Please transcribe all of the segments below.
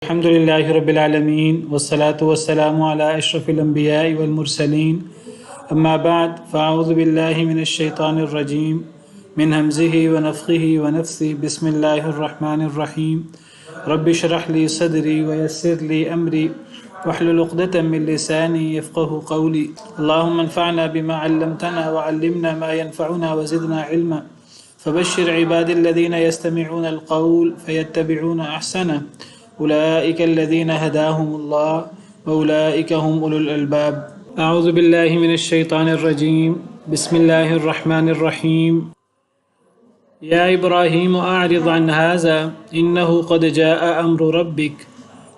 الحمد لله رب العالمين والصلاة والسلام على أشرف الأنبياء والمرسلين أما بعد فأعوذ بالله من الشيطان الرجيم من همزه ونفخه ونفثه بسم الله الرحمن الرحيم رب اشرح لي صدري ويسر لي أمري واحلل عقدة من لساني يفقه قولي اللهم انفعنا بما علمتنا وعلمنا ما ينفعنا وزدنا علما فبشر عبادي الذين يستمعون القول فيتبعون أحسنه أولئك الذين هداهم الله وأولئك هم أولو الألباب أعوذ بالله من الشيطان الرجيم بسم الله الرحمن الرحيم يا إبراهيم أعرض عن هذا إنه قد جاء أمر ربك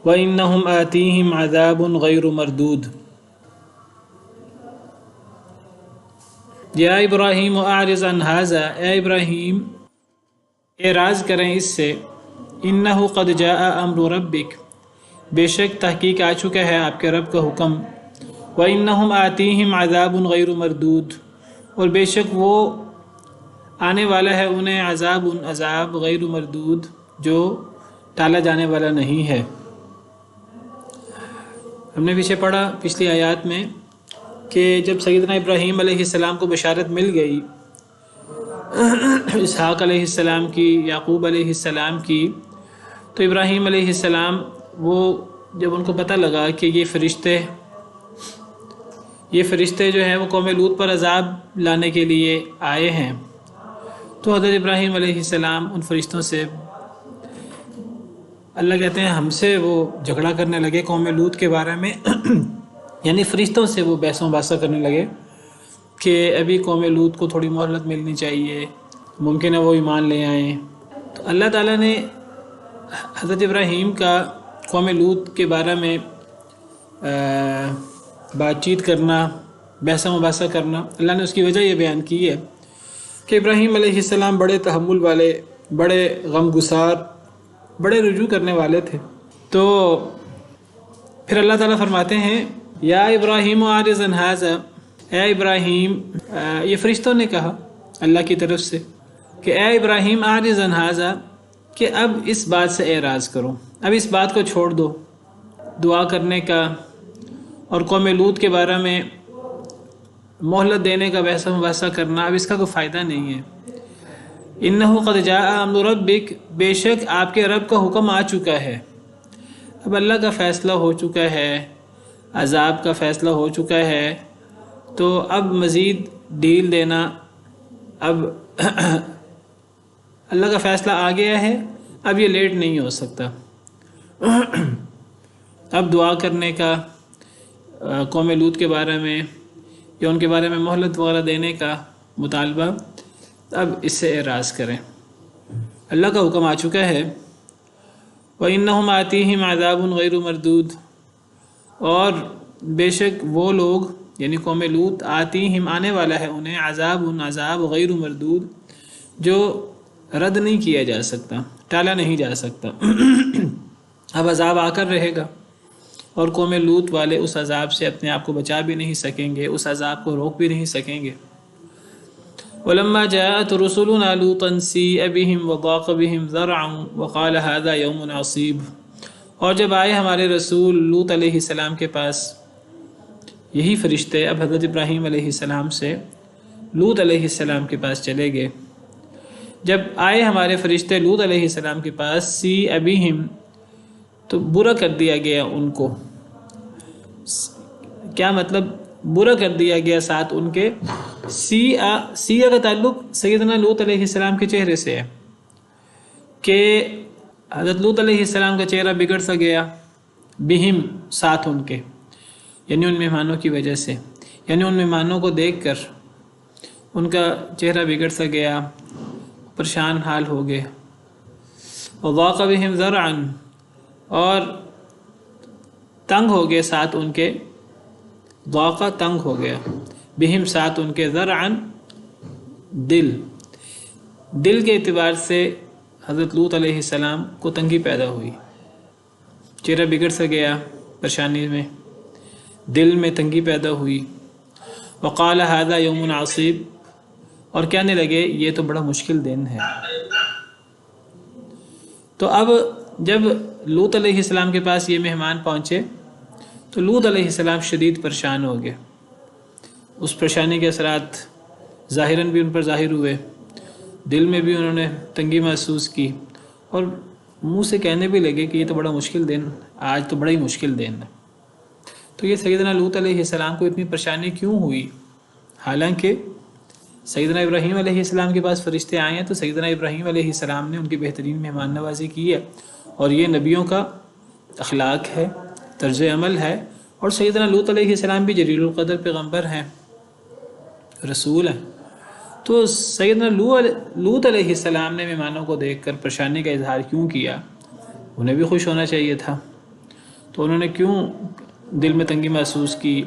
وإنهم آتيهم عذاب غير مردود یا ابراہیم اعرض عن هذا، اے ابراہیم اعراض کریں اس سے، انہ قد جاء امر ربک، بے شک تحقیق آ چکا ہے آپ کے رب کا حکم، وانہم آتیہم عذاب غیر مردود، اور بے شک وہ آنے والا ہے انہیں عذاب غیر مردود جو ٹالا جانے والا نہیں ہے۔ ہم نے پیچھے پڑھا پچھلی آیات میں کہ جب سیدنا ابراہیم علیہ السلام کو بشارت مل گئی اسحاق علیہ السلام کی، یعقوب علیہ السلام کی، تو ابراہیم علیہ السلام وہ جب ان کو پتہ لگا کہ یہ فرشتے جو ہیں وہ قوم لوط پر عذاب لانے کے لیے آئے ہیں، تو حضرت ابراہیم علیہ السلام ان فرشتوں سے، اللہ کہتے ہیں ہم سے وہ جھگڑا کرنے لگے قوم لوط کے بارے میں یعنی فرشتوں سے وہ بحث و مباحثہ کرنے لگے کہ ابھی قوم لوط کو تھوڑی مہلت ملنی چاہیے، ممکن ہے وہ ایمان لے آئیں۔ تو اللہ تعالیٰ نے حضرت ابراہیم کا قوم لوط کے بارے میں بات چیت کرنا، بحث و مباحثہ کرنا، اللہ نے اس کی وجہ یہ بیان کی ہے کہ ابراہیم علیہ السلام بڑے تحمل والے، بڑے غم گسار، بڑے رجوع کرنے والے تھے۔ تو پھر اللہ تعالیٰ فرماتے ہیں یا ابراہیم اعرض عن ھذا، اے ابراہیم، یہ فرشتوں نے کہا اللہ کی طرف سے کہ اے ابراہیم اعرض عن ھذا، کہ اب اس بات سے اعراض کرو، اب اس بات کو چھوڑ دو، دعا کرنے کا اور قوم لوط کے بارے میں مہلت دینے کا بحث و مباحثہ کرنا، اب اس کا کوئی فائدہ نہیں ہے۔ انہ قد جاء امر ربک، بے شک آپ کے رب کا حکم آ چکا ہے، اب اللہ کا فیصلہ ہو چکا ہے، عذاب کا فیصلہ ہو چکا ہے، تو اب مزید ڈیل دینا، اب اللہ کا فیصلہ آ گیا ہے، اب یہ لیٹ نہیں ہو سکتا۔ اب دعا کرنے کا قوم لوط کے بارے میں یا ان کے بارے میں مہلت وغیرہ دینے کا مطالبہ، اب اس سے اعراض کریں، اللہ کا حکم آ چکا ہے۔ وَإِنَّهُمْ آتِيهِمْ عَذَابٌ غَيْرُ مَرْدُودٌ، اور بے شک وہ لوگ یعنی قوم لوط، آتیہم آنے والا ہے انہیں، عذاب غیر مردود جو رد نہیں کیا جا سکتا، ٹالا نہیں جا سکتا اب عذاب آ کر رہے گا، اور قوم لوط والے اس عذاب سے اپنے آپ کو بچا بھی نہیں سکیں گے، اس عذاب کو روک بھی نہیں سکیں گے۔ وَلَمَّا جَاءَتْ رُسُلُنَا لُوطًا سِيءَ بِهِمْ وَضَاقَ بِهِمْ ذَرْعًا وَقَالَ هَذَا يَوْمٌ عَصِيبٌ، اور جب آئے ہمارے رسول لوط علیہ السلام کے پاس یہی فرشتے، اب حضرت ابراہیم علیہ السلام سے لوط علیہ السلام کے پاس چلے گئے، جب آئے ہمارے فرشتے لوط علیہ السلام کے پاس، سِيءَ بِهِمْ، تو برا کر دیا گیا ان کو، کیا مطلب برا کر دیا گیا ساتھ ان کے، سیہ کا تعلق سیدنا لوط علیہ السلام کے چہرے سے ہے کہ حضرت لوط علیہ السلام کا چہرہ بگڑ سا گیا، بہم ساتھ ان کے، یعنی ان مہمانوں کی وجہ سے، یعنی ان مہمانوں کو دیکھ کر ان کا چہرہ بگڑ سا گیا، پریشان حال ہو گئے۔ وضاق بہم ذرعا، اور تنگ ہو گئے ساتھ ان کے، ضاق تنگ ہو گیا، بہم ساتھ ان کے، ذرعن دل کے اعتبار سے حضرت لوط علیہ السلام کو تنگی پیدا ہوئی، چہرہ بگڑ سا گیا، پریشانی میں دل میں تنگی پیدا ہوئی۔ وقال هذا يوم عصیب، اور کہنے لگے یہ تو بڑا مشکل دن ہے۔ تو اب جب لوط علیہ السلام کے پاس یہ مہمان پہنچے تو لوط علیہ السلام شدید پریشان ہو گئے. اس پریشانی کے اثرات ظاہراً بھی ان پر ظاہر ہوئے، دل میں بھی انہوں نے تنگی محسوس کی، اور منہ سے کہنے بھی لگے کہ یہ تو بڑا مشکل دن، آج تو بڑا ہی مشکل دن ہے. تو یہ سیدنا لوط علیہ السلام کو اتنی پریشانی کیوں ہوئی؟ حالانکہ سیدنا ابراہیم علیہ السلام کے پاس فرشتے آئے ہیں تو سیدنا ابراہیم علیہ السلام نے ان کی بہترین مہمان نوازی کی ہے، اور یہ نبیوں کا اخلاق ہے، طرز عمل ہے. اور سیدنا لوط علیہ السلام بھی جلیل القدر پیغمبر ہیں، رسول ہیں. تو سیدنا لوط علیہ السلام نے مہمانوں کو دیکھ کر پریشانی کا اظہار کیوں کیا؟ انہیں بھی خوش ہونا چاہیے تھا. تو انہوں نے کیوں دل میں تنگی محسوس کی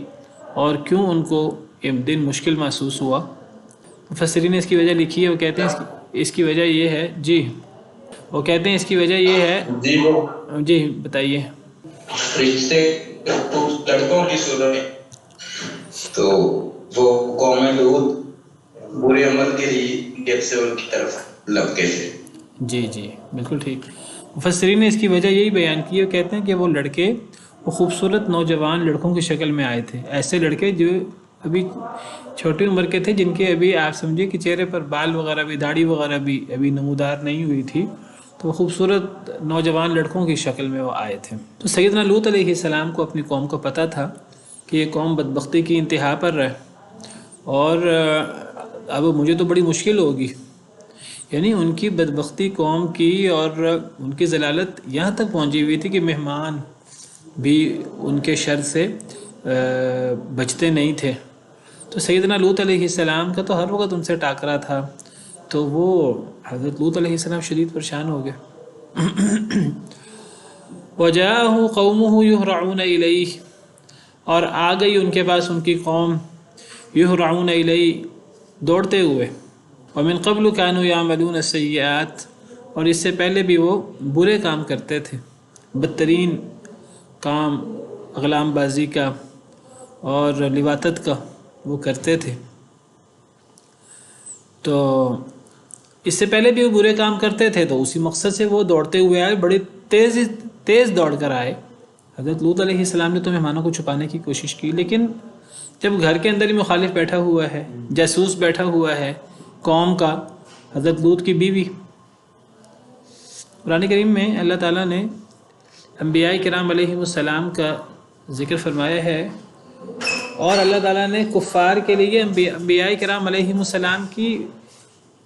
اور کیوں ان کو یہ دن مشکل محسوس ہوا؟ مفسرین نے اس کی وجہ لکھی ہے. وہ کہتے ہیں اس کی وجہ یہ ہے، وہ کہتے ہیں اس کی وجہ یہ ہے، جی بتائیے. فرشتے لڑکوں کی صورت تو وہ قوم لوط برے عمل کے لیے جب سے ان کی طرف لپکے تھے. جی بالکل ٹھیک. مفسرین نے اس کی وجہ یہی بیان کی ہے. کہتے ہیں کہ وہ لڑکے وہ خوبصورت نوجوان لڑکوں کی شکل میں آئے تھے، ایسے لڑکے جو ابھی چھوٹی عمر کے تھے، جن کے ابھی آپ سمجھے کہ چہرے پر بال وغیرہ بھی، داڑھی وغیرہ بھی ابھی نمودار نہیں ہوئی تھی. تو وہ خوبصورت نوجوان لڑکوں کی شکل میں وہ آئے تھے. تو سیدنا لوط علیہ السلام کو اپنی قوم کو پتہ تھا کہ یہ قوم بدبختی کی انتہا پر ہے، اور اب مجھے تو بڑی مشکل ہوگی. یعنی ان کی بدبختی قوم کی اور ان کی ضلالت یہاں تک پہنچی ہوئی تھی کہ مہمان بھی ان کے شر سے بچتے نہیں تھے. تو سیدنا لوط علیہ السلام کا تو ہر وقت ان سے ٹاکرا تھا. تو وہ حضرت لوط علیہ السلام شدید پریشان ہو گئے. وَجَاءَهُ قَوْمُهُ يُهْرَعُونَ إِلَيْهِ، اور آ گئی ان کے پاس ان کی قوم، يُهْرَعُونَ إِلَيْهِ، دوڑتے ہوئے. وَمِن قَبْلُ كَانُوا يَعْمَلُونَ السَّيِّئَاتِ، اور اس سے پہلے بھی وہ برے کام کرتے تھے، بدترین کام اغلام بازی کا اور لواطت کا وہ کرتے تھے. تو اس سے پہلے بھی وہ برے کام کرتے تھے، تو اسی مقصد سے وہ دوڑتے ہوئے آئے، بڑی تیز دوڑ کر آئے. حضرت لوط علیہ السلام نے تو مہمانوں کو چھپانے کی کوشش کی، لیکن جب گھر کے اندر ہی مخالف بیٹھا ہوا ہے، جاسوس بیٹھا ہوا ہے قوم کا، حضرت لوط کی بیوی. قرآن کریم میں اللہ تعالیٰ نے انبیاء کرام علیہ السلام کا ذکر فرمایا ہے، اور اللہ تعالیٰ نے کفار کے لیے انبیاء کرام علیہ السلام کی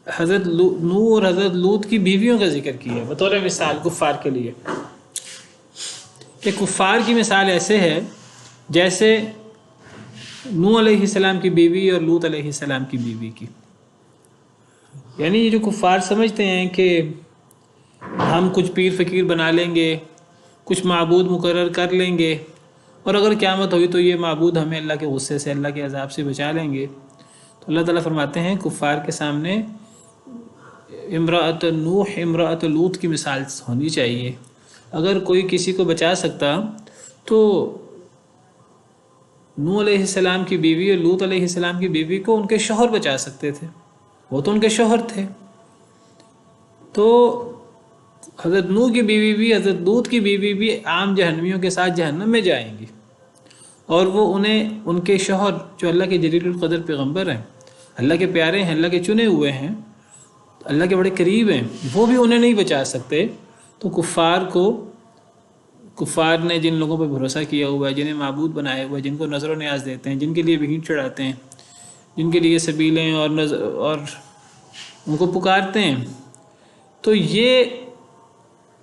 حضرت نوح اور حضرت لوط کی بیویوں کا ذکر کیا ہے بطور مثال کفار کے لیے. کہ کفار کی مثال ایسے ہے جیسے نوح علیہ السلام کی بیوی اور لوط علیہ السلام کی بیوی کی. یعنی یہ جو کفار سمجھتے ہیں کہ ہم کچھ پیر فقیر بنا لیں گے، کچھ معبود مقرر کر لیں گے، اور اگر قیامت ہوئی تو یہ معبود ہمیں اللہ کے غصے سے، اللہ کے عذاب سے بچا لیں گے. تو اللہ تعالیٰ فرماتے ہیں کفار کے سامنے امرأت نوح امرأت لوط کی مثال ہونی چاہیے. اگر کوئی کسی کو بچا سکتا تو نوح علیہ السلام کی بیوی اور لوط علیہ السلام کی بیوی کو ان کے شوہر بچا سکتے تھے، وہ تو ان کے شوہر تھے. تو حضرت نوح کی بیوی بھی، حضرت لوط کی بیوی بھی عام جہنمیوں کے ساتھ جہنم میں جائیں گی، اور وہ انہیں ان کے شوہر جو اللہ کے جلیل القدر پیغمبر ہیں، اللہ کے پیارے ہیں، اللہ کے چنے ہوئے ہیں، اللہ کے بڑے قریب ہیں، وہ بھی انہیں نہیں بچا سکتے. تو کفار نے جن لوگوں پہ بھروسہ کیا ہوا ہے، جنہیں معبود بنائے ہوا ہے، جن کو نظر و نیاز دیتے ہیں، جن کے لیے بھیڑ چڑھاتے ہیں، جن کے لیے سبیلیں اور ان کو پکارتے ہیں، تو یہ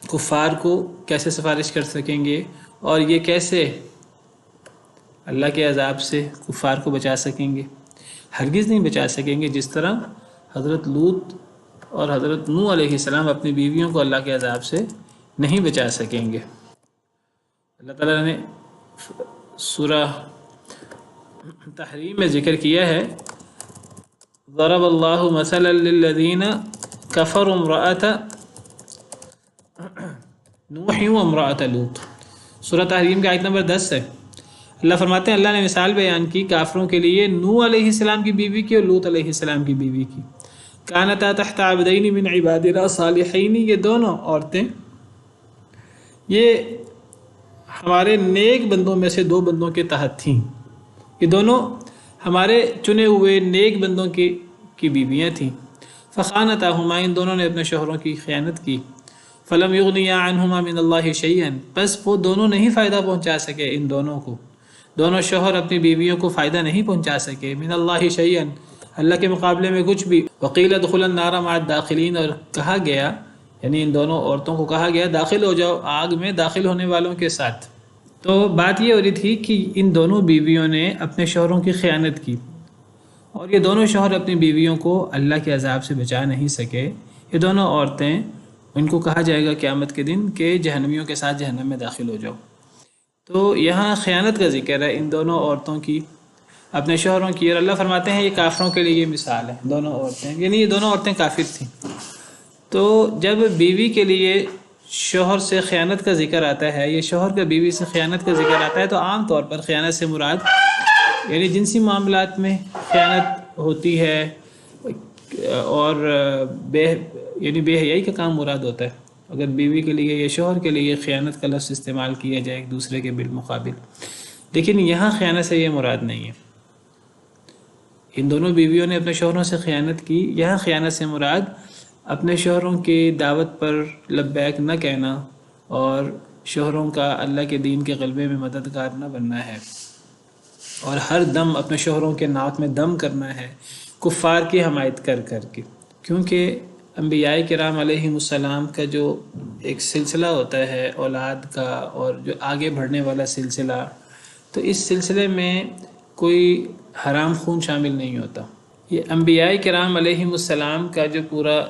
کفار کو کیسے سفارش کر سکیں گے، اور یہ کیسے اللہ کے عذاب سے کفار کو بچا سکیں گے؟ ہرگز نہیں بچا سکیں گے، جس طرح حضرت لوط اور حضرت نوح علیہ السلام اپنی بیویوں کو اللہ کے عذاب سے نہیں بچا سکیں گے. اللہ تعالیٰ نے سورہ تحریم میں ذکر کیا ہے، ضرب اللہ مثلا للذین کفروا امرأۃ نوح و امرأۃ لوط. سورہ تحریم کا آیت نمبر 10 ہے. اللہ فرماتے ہیں اللہ نے مثال بیان کی کافروں کے لیے نوح علیہ السلام کی بیوی کی اور لوط علیہ السلام کی بیوی کی. کانتا تحت عبدین من عبادنا صالحین، یہ دونوں عورتیں یہ ہمارے نیک بندوں میں سے 2 بندوں کے تحت تھیں. یہ دونوں ہمارے چنے ہوئے نیک بندوں کی بیویاں تھیں. فخانتاہما، ان دونوں نے اپنے شوہروں کی خیانت کی. فلم یغنیا عنہما من اللہ شیئا، بس وہ دونوں نہیں فائدہ پہنچا سکے ان دونوں کو. دونوں شوہر اپنی بیویوں کو فائدہ نہیں پہنچا سکے. من اللہ شیئا، اللہ کے مقابلے میں کچھ بھی. وقیل ادخلوا النار مع الداخلین، اور کہا گیا یعنی ان دونوں عورتوں کو کہا گیا داخل ہو جاؤ آگ میں داخل ہونے والوں کے ساتھ. تو بات یہ ہو رہی تھی کہ ان دونوں بیویوں نے اپنے شوہروں کی خیانت کی، اور یہ دونوں شوہر اپنی بیویوں کو اللہ کے عذاب سے بچا نہیں سکے. یہ دونوں عورتیں، ان کو کہا جائے گا قیامت کے دن کہ جہنمیوں کے ساتھ جہنم میں داخل ہو جاؤ. تو یہاں خیانت کا ذکر ہے ان دونوں عورتوں کی اپنے شوہروں کی، اور اللہ فرماتے ہیں یہ کافروں کے لیے یہ مثال ہے. دونوں عورتیں یعنی یہ دونوں عورتیں کافر تھیں. تو جب بیوی کے لیے شوہر سے خیانت کا ذکر آتا ہے، یہ شوہر کا بیوی سے خیانت کا ذکر آتا ہے، تو عام طور پر خیانت سے مراد یعنی جنسی معاملات میں خیانت ہوتی ہے، اور یعنی بے حیائی کا کام مراد ہوتا ہے. اگر بیوی کے لیے یا شوہر کے لیے خیانت کا لفظ استعمال کیا جائے ایک دوسرے کے بالمقابل، لیکن یہاں خیانت سے یہ مراد نہیں ہے. ان دونوں بیویوں نے اپنے شوہروں سے خیانت کی. یہاں خیانت سے مراد اپنے شوہروں کی دعوت پر لبیک نہ کہنا اور شوہروں کا اللہ کے دین کے غلبے میں مددگار نہ بننا ہے، اور ہر دم اپنے شوہروں کے ناک میں دم کرنا ہے کفار کی حمایت کر کر کے. کیونکہ انبیاء کرام علیہم السلام کا جو ایک سلسلہ ہوتا ہے اولاد کا اور جو آگے بڑھنے والا سلسلہ، تو اس سلسلے میں کوئی حرام خون شامل نہیں ہوتا. یہ انبیاء کرام علیہم السلام کا جو پورا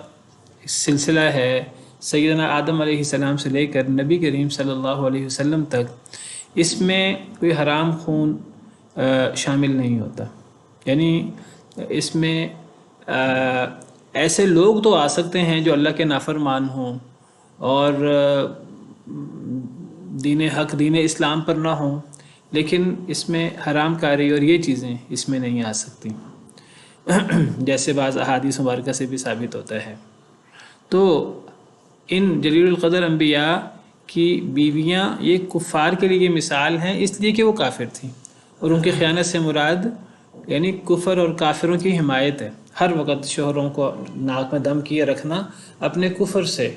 سلسلہ ہے سیدنا آدم علیہ السلام سے لے کر نبی کریم صلی اللہ علیہ وسلم تک، اس میں کوئی حرام خون شامل نہیں ہوتا. یعنی اس میں ایسے لوگ تو آ سکتے ہیں جو اللہ کے نافرمان ہوں اور دین حق دین اسلام پر نہ ہوں، لیکن اس میں حرام کاری اور یہ چیزیں اس میں نہیں آ سکتی، جیسے بعض احادیث مبارکہ سے بھی ثابت ہوتا ہے. تو ان جلیل القدر انبیاء کی بیویاں یہ کفار کے لیے مثال ہیں، اس لیے کہ وہ کافر تھیں، اور ان کی خیانت سے مراد یعنی کفر اور کافروں کی حمایت ہے. ہر وقت شوہروں کو ناک میں دم کیے رکھنا اپنے کفر سے،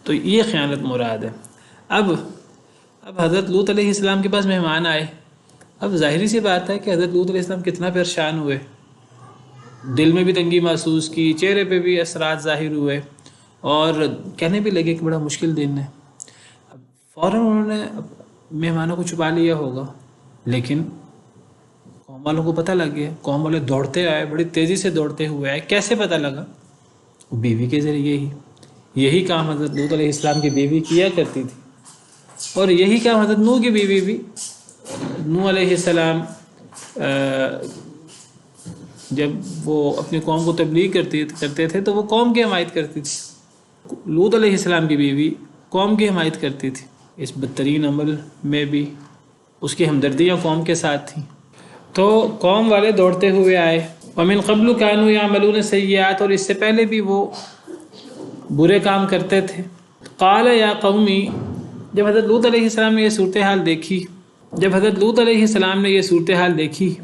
تو یہ خیانت مراد ہے. اب حضرت لوط علیہ السلام کے پاس مہمان آئے. اب ظاہری سی بات ہے کہ حضرت لوط علیہ السلام کتنا پریشان ہوئے، دل میں بھی تنگی محسوس کی، چہرے پہ بھی اثرات ظاہر ہوئے، اور کہنے بھی لگے کہ بڑا مشکل دن ہے. اب فوراً انہوں نے مہمانوں کو چھپا لیا ہوگا، لیکن قوم والوں کو پتہ لگ گیا. قوم والے دوڑتے آئے، بڑی تیزی سے دوڑتے ہوئے آئے. کیسے پتہ لگا؟ بیوی کے ذریعے ہی. یہی کام حضرت لوط علیہ السلام کی بیوی کیا کرتی تھی، اور یہی کام حضرت نوح کی بیوی بھی. نوح علیہ السلام جب وہ اپنی قوم کو تبلیغ کرتے تھے تو وہ قوم کی حمایت کرتی تھی. لوط علیہ السلام کی بیوی قوم کی حمایت کرتی تھی. اس بدترین عمل میں بھی اس کی ہمدردیاں قوم کے ساتھ تھیں. تو قوم والے دوڑتے ہوئے آئے. وَمِن قَبْلُ كَانُوا يَعْمَلُونَ السَّيِّئَاتِ، اور اس سے پہلے بھی وہ برے کام کرتے تھے. قال یا قومی، جب حضرت لوط علیہ السلام نے یہ صورتحال دیکھی،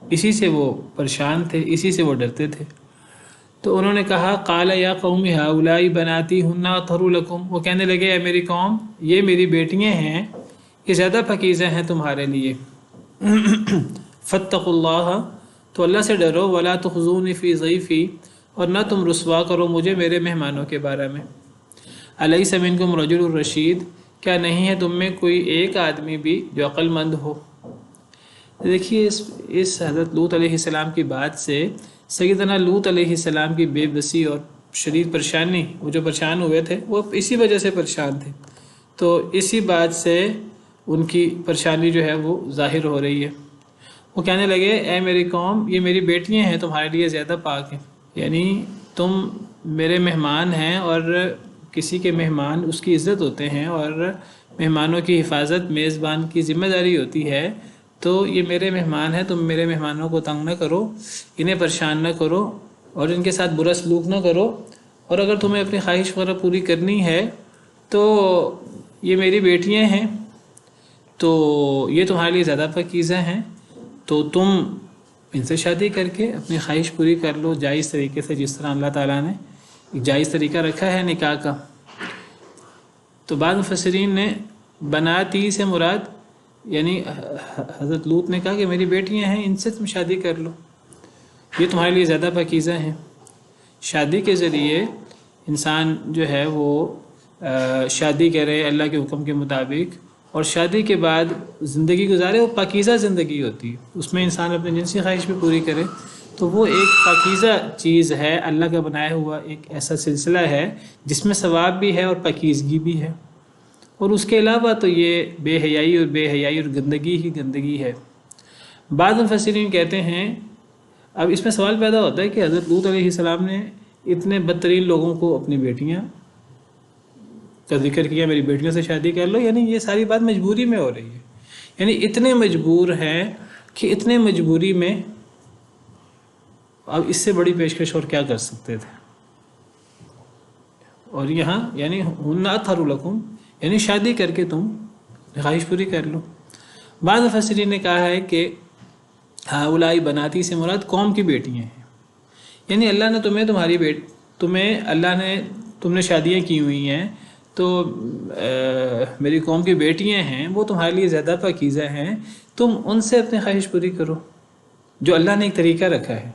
اسی سے وہ پریشان تھے، اسی سے وہ ڈرتے تھے، تو انہوں نے کہا قال یا قوم هؤلاء بناتی هن اطهر لكم، وہ کہنے لگے اے میری قوم، یہ میری بیٹیاں ہیں، یہ زیادہ پاکیزہ ہیں تمہارے لیے. فاتقوا اللہ، تو اللہ سے ڈرو. ولا تخزونی فی ضیفی، اور نہ تم رسوا کرو مجھے میرے مہمانوں کے بارے میں. الیس منکم رجل الرشید، کیا نہیں ہے تم میں کوئی ایک آدمی بھی جو عقل مند ہو. دیکھیے اس حضرت لوط علیہ السلام کی بات سے سیدنا لوط علیہ السلام کی بے بسی اور شدید پریشانی، وہ جو پریشان ہوئے تھے وہ اسی وجہ سے پریشان تھے، تو اسی بات سے ان کی پریشانی جو ہے وہ ظاہر ہو رہی ہے. وہ کہنے لگے اے میری قوم، یہ میری بیٹیاں ہیں، تمہارے لیے زیادہ پاک ہیں. یعنی تم میرے مہمان ہیں، اور کسی کے مہمان اس کی عزت ہوتے ہیں، اور مہمانوں کی حفاظت میزبان کی ذمہ داری ہوتی ہے. تو یہ میرے مہمان ہیں، تم میرے مہمانوں کو تنگ نہ کرو، انہیں پریشان نہ کرو، اور ان کے ساتھ برا سلوک نہ کرو. اور اگر تمہیں اپنی خواہش وغیرہ پوری کرنی ہے تو یہ میری بیٹیاں ہیں تو یہ تمہارے لیے زیادہ پاکیزہ ہیں، تو تم ان سے شادی کر کے اپنی خواہش پوری کر لو جائز طریقے سے، جس طرح اللہ تعالیٰ نے ایک جائز طریقہ رکھا ہے نکاح کا۔ تو بعض مفسرین نے بناتی سے مراد یعنی حضرت لوط نے کہا کہ میری بیٹیاں ہیں، ان سے تم شادی کر لو، یہ تمہارے لیے زیادہ پاکیزہ ہیں۔ شادی کے ذریعے انسان جو ہے وہ شادی کرے اللہ کے حکم کے مطابق، اور شادی کے بعد زندگی گزارے، وہ پاکیزہ زندگی ہوتی ہے، اس میں انسان اپنی جنسی خواہش بھی پوری کرے، تو وہ ایک پاکیزہ چیز ہے، اللہ کا بنایا ہوا ایک ایسا سلسلہ ہے جس میں ثواب بھی ہے اور پاکیزگی بھی ہے۔ اور اس کے علاوہ تو یہ بے حیائی اور گندگی ہی گندگی ہے۔ بعض مفسرین کہتے ہیں، اب اس میں سوال پیدا ہوتا ہے کہ حضرت لوط علیہ السلام نے اتنے بدترین لوگوں کو اپنی بیٹیاں کا ذکر کیا، میری بیٹیوں سے شادی کر لو، یعنی یہ ساری بات مجبوری میں ہو رہی ہے، یعنی اتنے مجبور ہیں کہ اتنے مجبوری میں اب اس سے بڑی پیشکش اور کیا کر سکتے تھے۔ اور یہاں یعنی ہن اطہر لکم، یعنی شادی کر کے تم خواہش پوری کر لو۔ بعض مفسرین نے کہا ہے کہ ہؤلاء بناتی سے مراد قوم کی بیٹیاں ہیں، یعنی اللہ نے تم نے شادیاں کی ہوئی ہیں، تو میری قوم کی بیٹیاں ہیں، وہ تمہارے لیے زیادہ پاکیزہ ہیں، تم ان سے اپنی خواہش پوری کرو۔ جو اللہ نے ایک طریقہ رکھا ہے،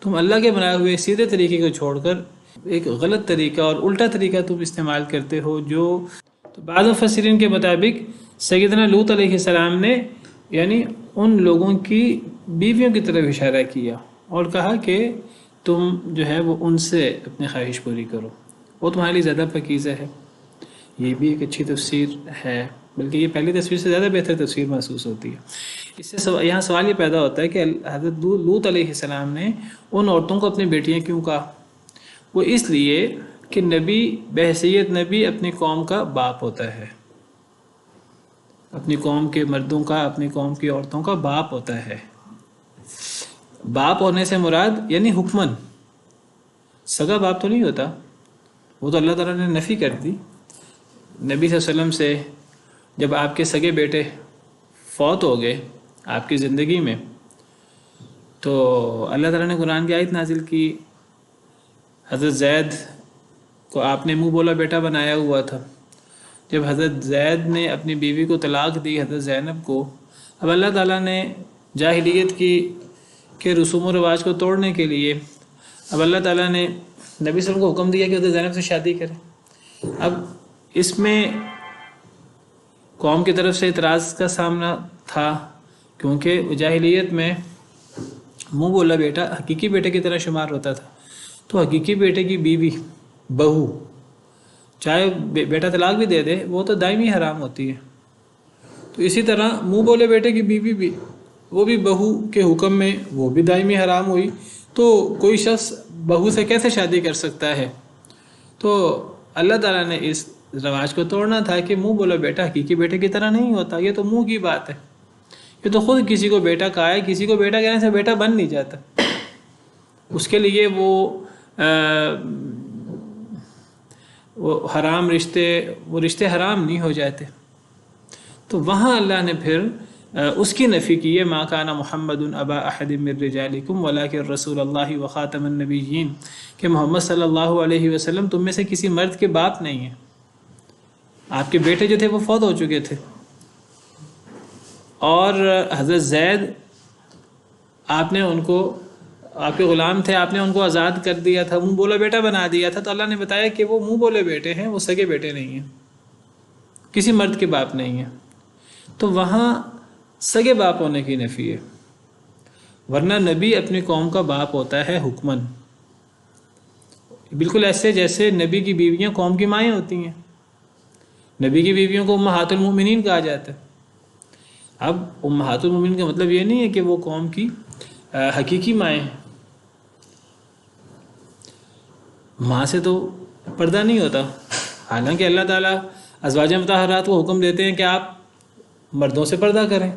تم اللہ کے بنائے ہوئے سیدھے طریقے کو چھوڑ کر ایک غلط طریقہ اور الٹا طریقہ تم استعمال کرتے ہو۔ تو بعض مفسرین کے مطابق سیدنا لوط علیہ السلام نے یعنی ان لوگوں کی بیویوں کی طرف اشارہ کیا اور کہا کہ تم جو ہے وہ ان سے اپنی خواہش پوری کرو، وہ تمہارے لیے زیادہ پاکیزہ ہے۔ یہ بھی ایک اچھی تفسیر ہے، بلکہ یہ پہلی تصویر سے زیادہ بہتر تفسیر محسوس ہوتی ہے۔ اس سے یہاں سوال یہ پیدا ہوتا ہے کہ حضرت لوط علیہ السلام نے ان عورتوں کو اپنی بیٹیاں کیوں کہا؟ وہ اس لیے کہ نبی بحیثیت نبی اپنی قوم کا باپ ہوتا ہے، اپنی قوم کے مردوں کا، اپنی قوم کی عورتوں کا باپ ہوتا ہے۔ باپ ہونے سے مراد یعنی حکمن، سگا باپ تو نہیں ہوتا، وہ تو اللہ تعالیٰ نے نفی کر دی۔ نبی صلی اللہ علیہ وسلم سے جب آپ کے سگے بیٹے فوت ہو گئے آپ کی زندگی میں، تو اللہ تعالیٰ نے قرآن کی آیت نازل کی، حضرت زید کو آپ نے منہ بولا بیٹا بنایا ہوا تھا۔ جب حضرت زید نے اپنی بیوی کو طلاق دی، حضرت زینب کو، اب اللہ تعالیٰ نے جاہلیت کے رسوم و رواج کو توڑنے کے لیے اب اللہ تعالیٰ نے نبی صلی اللہ علیہ وسلم کو حکم دیا کہ حضرت زینب سے شادی کرے۔ اب اس میں قوم کی طرف سے اعتراض کا سامنا تھا، کیونکہ جاہلیت میں منہ بولا بیٹا حقیقی بیٹے کی طرح شمار ہوتا تھا، تو حقیقی بیٹے کی بیوی بہو چاہے بیٹا طلاق بھی دے دے وہ تو دائمی حرام ہوتی ہے، تو اسی طرح منہ بولے بیٹے کی بیوی بھی وہ بھی بہو کے حکم میں وہ بھی دائمی حرام ہوئی، تو کوئی شخص بہو سے کیسے شادی کر سکتا ہے؟ تو اللہ تعالیٰ نے اس رواج کو توڑنا تھا کہ منہ بولا بیٹا حقیقی بیٹے کی طرح نہیں ہوتا، یہ تو منہ کی بات ہے، یہ تو خود کسی کو بیٹا کہا ہے، کسی کو بیٹا کہنے سے بیٹا بن نہیں جاتا، اس کے لیے وہ حرام رشتے حرام نہیں ہو جاتے۔ تو وہاں اللہ نے پھر اس کی نفی کی ہے، ما کان محمد ابا احد من رجالکم ولکن رسول اللہ وخاتم النبیین، کہ محمد صلی اللہ علیہ وسلم تم میں سے کسی مرد کے باپ نہیں ہیں، آپ کے بیٹے جو تھے وہ فوت ہو چکے تھے، اور حضرت زید آپ نے ان کو، آپ کے غلام تھے، آپ نے ان کو آزاد کر دیا تھا، منہ بولا بیٹا بنا دیا تھا، تو اللہ نے بتایا کہ وہ منہ بولے بیٹے ہیں، وہ سگے بیٹے نہیں ہیں، کسی مرد کے باپ نہیں ہیں۔ تو وہاں سگے باپ ہونے کی نفی ہے، ورنہ نبی اپنی قوم کا باپ ہوتا ہے حکمن، بالکل ایسے جیسے نبی کی بیویاں قوم کی مائیں ہوتی ہیں، نبی کی بیویوں کو امہات المؤمنین کہا جاتا ہے۔ اب امہات المؤمنین کا مطلب یہ نہیں ہے کہ وہ قوم کی حقیقی مائیں ہیں، ماں سے تو پردہ نہیں ہوتا، حالانکہ اللہ تعالیٰ ازواج مطہرات کو حکم دیتے ہیں کہ آپ مردوں سے پردہ کریں،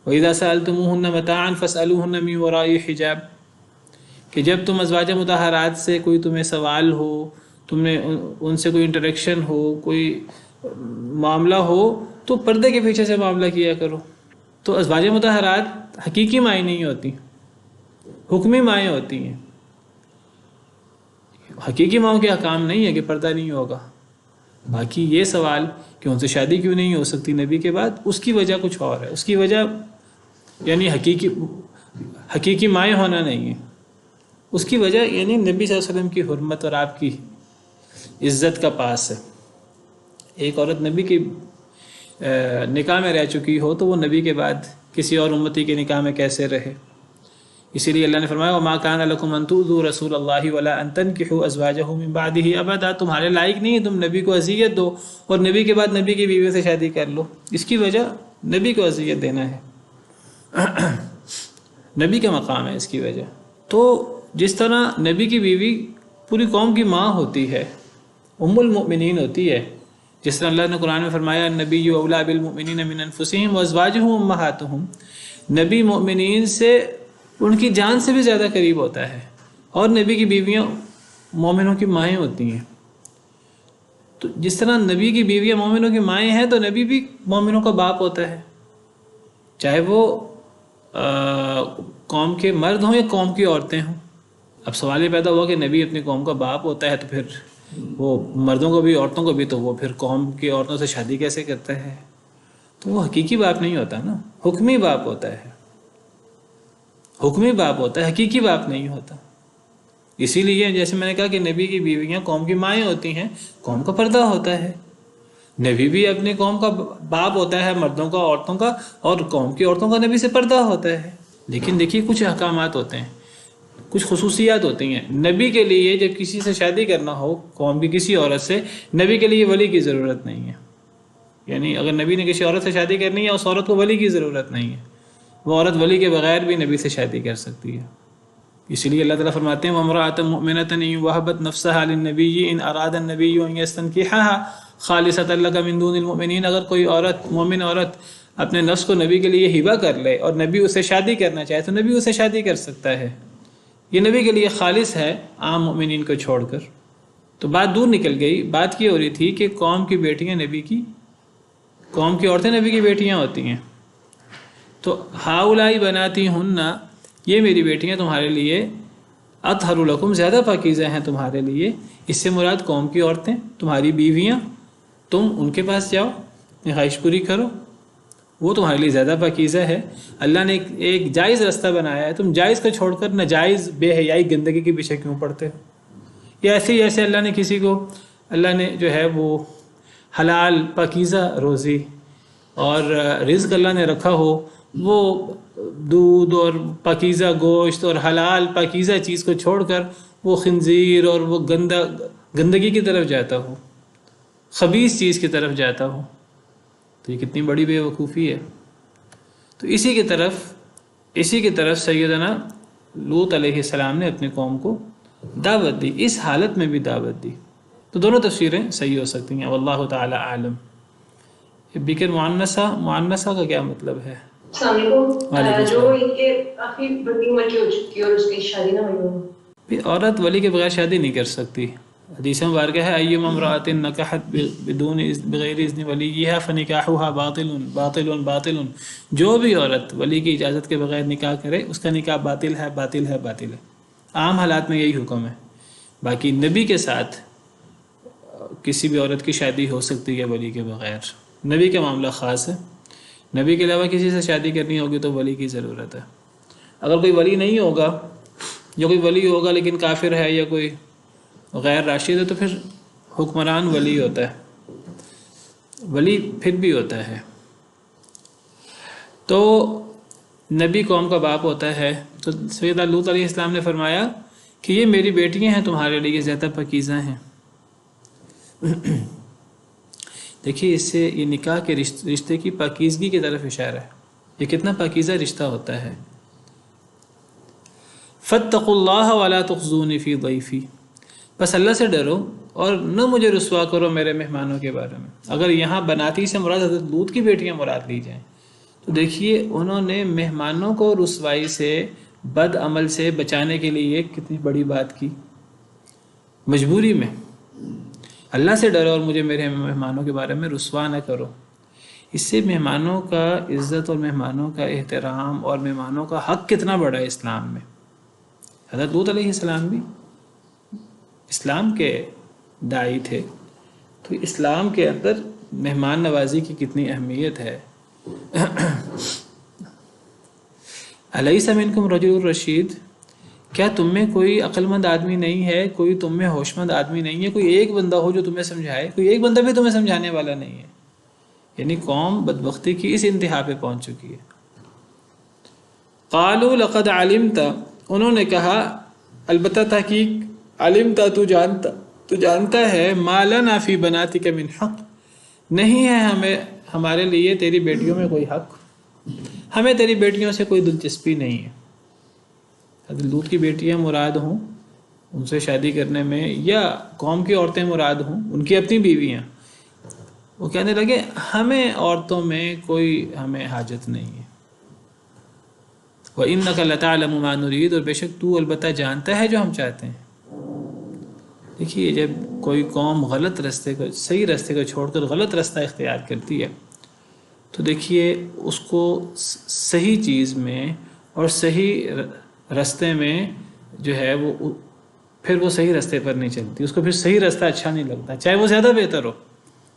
وَإِذَا سَأَلْتُمُوهُنَّ مَتَاعًا فَاسْأَلُوهُنَّ مِنْ وَرَاءِ حِجَابٍ، کہ جب تم ازواج مطہرات سے کوئی تمہیں سوال ہو، تم نے ان سے کوئی انٹریکشن ہو، کوئی معاملہ ہو تو پردے کے پیچھے سے معاملہ کیا کرو. تو ازواج مطہرات حقیقی مائیں نہیں ہوتی، حکمی مائیں ہوتی ہیں. حقیقی ماؤں کے احکام نہیں ہے کہ پردہ نہیں ہوگا. باقی یہ سوال کہ ان سے شادی کیوں نہیں ہو سکتی نبی کے بعد، اس کی وجہ کچھ اور ہے. اس کی وجہ یعنی حقیقی مائیں ہونا نہیں ہے. اس کی وجہ یعنی نبی صلی اللہ علیہ وسلم کی حرمت اور آپ کی عزت کا پاس ہے. ایک عورت نبی کی نکاح میں رہ چکی ہو تو وہ نبی کے بعد کسی اور امتی کے نکاح میں کیسے رہے؟ اسی لیے اللہ نے فرمایا وَمَا كَانَ لَكُمْ أَن تُؤْذُوا رَسُولَ اللَّهِ وَلَا أَن تَنكِحُوا أَزْوَاجَهُ مِن بَعْدِهِ أَبَدًا. تمہارے لائق نہیں ہے تم نبی کو اذیت دو اور نبی کے بعد نبی کی بیوی سے شادی کر لو. اس کی وجہ نبی کو اذیت دینا ہے، نبی کا مقام ہے اس کی وجہ. تو جس طرح نبی کی بیوی پوری قوم کی ماں ہوتی ہے، ام المؤمنین ہوتی ہے، جس طرح اللہ نے قرآن میں فرمایا النبی اولیٰ بالمؤمنین من انفسہم وازواجہ امہاتہم. نبی مومنین سے ان کی جان سے بھی زیادہ قریب ہوتا ہے، اور نبی کی بیویاں مومنوں کی مائیں ہوتی ہیں. تو جس طرح نبی کی بیویاں مومنوں کی مائیں ہیں تو نبی بھی مومنوں کا باپ ہوتا ہے، چاہے وہ قوم کے مرد ہوں یا قوم کی عورتیں ہوں. اب سوال یہ پیدا ہوا کہ نبی اپنی قوم کا باپ ہوتا ہے تو پھر وہ مردوں کو بھی عورتوں کو بھی، تو وہ پھر قوم کی عورتوں سے شادی کیسے کرتا ہے؟ تو وہ حقیقی باپ نہیں ہوتا نا، حکمی باپ ہوتا ہے. حکمی باپ ہوتا ہے، حقیقی باپ نہیں ہوتا. اسی لیے جیسے میں نے کہا کہ نبی کی بیویاں قوم کی مائیں ہوتی ہیں، قوم کا پردہ ہوتا ہے. نبی بھی اپنی قوم کا باپ ہوتا ہے، مردوں کا عورتوں کا، اور قوم کی عورتوں کا نبی سے پردہ ہوتا ہے. لیکن دیکھیے کچھ احکامات ہوتے ہیں، کچھ خصوصیات ہوتی ہیں. نبی کے لیے جب کسی سے شادی کرنا ہو قوم کی کسی عورت سے، نبی کے لیے ولی کی ضرورت نہیں ہے. یعنی اگر نبی نے کسی عورت سے شادی کرنی ہے اس عورت کو ولی کی ضرورت نہیں ہے، وہ عورت ولی کے بغیر بھی نبی سے شادی کر سکتی ہے. اسی لیے اللہ تعالیٰ فرماتے ہیں وَامْرَأَةً مُؤْمِنَةً إِن وَهَبَتْ نَفْسَهَا لِلنَّبِيِّ إِنْ أَرَادَ النَّبِيُّ أَن يَسْتَنكِحَهَا خَالِصَةً لَكَ مِن دُونِ الْمُؤْمِنِينَ. اگر کوئی عورت مومن عورت اپنے نفس کو نبی کے لیے ہبہ کر لے اور نبی اسے شادی کرنا چاہے تو نبی اسے شادی کر سکتا ہے. یہ نبی کے لیے خالص ہے عام مومنین کو چھوڑ کر. تو بات دور نکل گئی. بات یہ ہو رہی تھی کہ قوم کی بیٹیاں نبی کی، قوم کی عورتیں نبی کی بیٹیاں ہوتی ہیں. تو ہاؤلائی بناتی ہن، یہ میری بیٹیاں تمہارے لیے اطہر لکم، زیادہ پاکیزہ ہیں تمہارے لیے. اس سے مراد قوم کی عورتیں، تمہاری بیویاں. تم ان کے پاس جاؤ، اپنی خواہش پوری کرو، وہ تمہارے لیے زیادہ پاکیزہ ہے. اللہ نے ایک جائز رستہ بنایا ہے، تم جائز کو چھوڑ کر ناجائز بے حیائی گندگی کے پیچھے کیوں پڑتے ہو؟ یا ایسے ہی ایسے اللہ نے کسی کو، اللہ نے جو ہے وہ حلال پاکیزہ روزی اور رزق اللہ نے رکھا ہو، وہ دودھ اور پاکیزہ گوشت اور حلال پاکیزہ چیز کو چھوڑ کر وہ خنزیر اور وہ گندگی کی طرف جاتا ہو، خبیث چیز کی طرف جاتا ہو، تو یہ کتنی بڑی بے وقوفی ہے. تو اسی کی طرف سیدنا لوط علیہ السلام نے اپنی قوم کو دعوت دی، اس حالت میں بھی دعوت دی. تو دونوں تفسیریں صحیح ہو سکتی ہیں، واللہ تعالی عالم. بکر معنسہ کا کیا مطلب ہے؟ السلام علیکم. جو ان کے کافی بڑی عمر کی ہو چکی اور اس کی شادی نہ ہوئی ہو، عورت ولی کے بغیر شادی نہیں کر سکتی. حدیث مبارکہ ہے ایما امرأۃ نکحت بغیر اذن ولیہا فنکاحها باطل. جو بھی عورت ولی کی اجازت کے بغیر نکاح کرے اس کا نکاح باطل ہے. عام حالات میں یہی حکم ہے. باقی نبی کے ساتھ کسی بھی عورت کی شادی ہو سکتی ہے ولی کے بغیر. نبی کا معاملہ خاص ہے، نبی کے علاوہ کسی سے شادی کرنی ہوگی تو ولی کی ضرورت ہے. اگر کوئی ولی نہیں ہوگا، یا کوئی ولی ہوگا لیکن کافر ہے یا کوئی غیر راشد ہے، تو پھر حکمران ولی ہوتا ہے، ولی پھر بھی ہوتا ہے. تو نبی قوم کا باپ ہوتا ہے. تو سیدنا لوط علیہ السلام نے فرمایا کہ یہ میری بیٹیاں ہیں تمہارے لیے زیادہ پاکیزہ ہیں. دیکھیے اس سے یہ نکاح کے رشتے کی پاکیزگی کی طرف اشارہ ہے. یہ کتنا پاکیزہ رشتہ ہوتا ہے. فاتقوا اللہ ولا تخزونی فی ضیفی، بس اللہ سے ڈرو اور نہ مجھے رسوا کرو میرے مہمانوں کے بارے میں. اگر یہاں بناتی سے مراد حضرت لوط کی بیٹیاں مراد لی جائیں تو دیکھیے انہوں نے مہمانوں کو رسوائی سے، بد عمل سے بچانے کے لیے کتنی بڑی بات کی. مجبوری میں اللہ سے ڈرو اور مجھے میرے مہمانوں کے بارے میں رسوا نہ کرو۔ اس سے مہمانوں کا عزت اور مہمانوں کا احترام اور مہمانوں کا حق کتنا بڑا ہے اسلام میں۔ حضرت لوط علیہ السلام بھی اسلام کے داعی تھے، تو اسلام کے اندر مہمان نوازی کی کتنی اہمیت ہے۔ الیس منکم رجل رشید، کیا تم میں کوئی عقل مند آدمی نہیں ہے، کوئی تم میں ہوش مند آدمی نہیں ہے، کوئی ایک بندہ ہو جو تمہیں سمجھائے، کوئی ایک بندہ بھی تمہیں سمجھانے والا نہیں ہے۔ یعنی قوم بدبختی کی اس انتہا پہ پہنچ چکی ہے۔ قالوا لقد علمت، انہوں نے کہا البتہ تحقیق، علمت تو جانتا ہے، ما لنا فی بناتک من حق، نہیں ہے ہمارے لیے تیری بیٹیوں میں کوئی حق، ہمیں تیری بیٹیوں سے کوئی دلچسپی نہیں ہے۔ حضرت لوط کی بیٹیاں مراد ہوں ان سے شادی کرنے میں، یا قوم کی عورتیں مراد ہوں ان کی اپنی بیویاں، وہ کہنے لگے ہمیں عورتوں میں کوئی ہمیں حاجت نہیں ہے۔ وَإِنَّكَ لَتَعْلَمُ مَا نُرِيدُ، اور بے شک تو البتہ جانتا ہے جو ہم چاہتے ہیں۔ دیکھیے جب کوئی قوم غلط رستے کو، صحیح رستے کو چھوڑ کر غلط رستہ اختیار کرتی ہے تو دیکھیے اس کو صحیح چیز میں اور صحیح رستے میں جو ہے وہ پھر وہ صحیح رستے پر نہیں چلتی، اس کو پھر صحیح رستہ اچھا نہیں لگتا، چاہے وہ زیادہ بہتر ہو،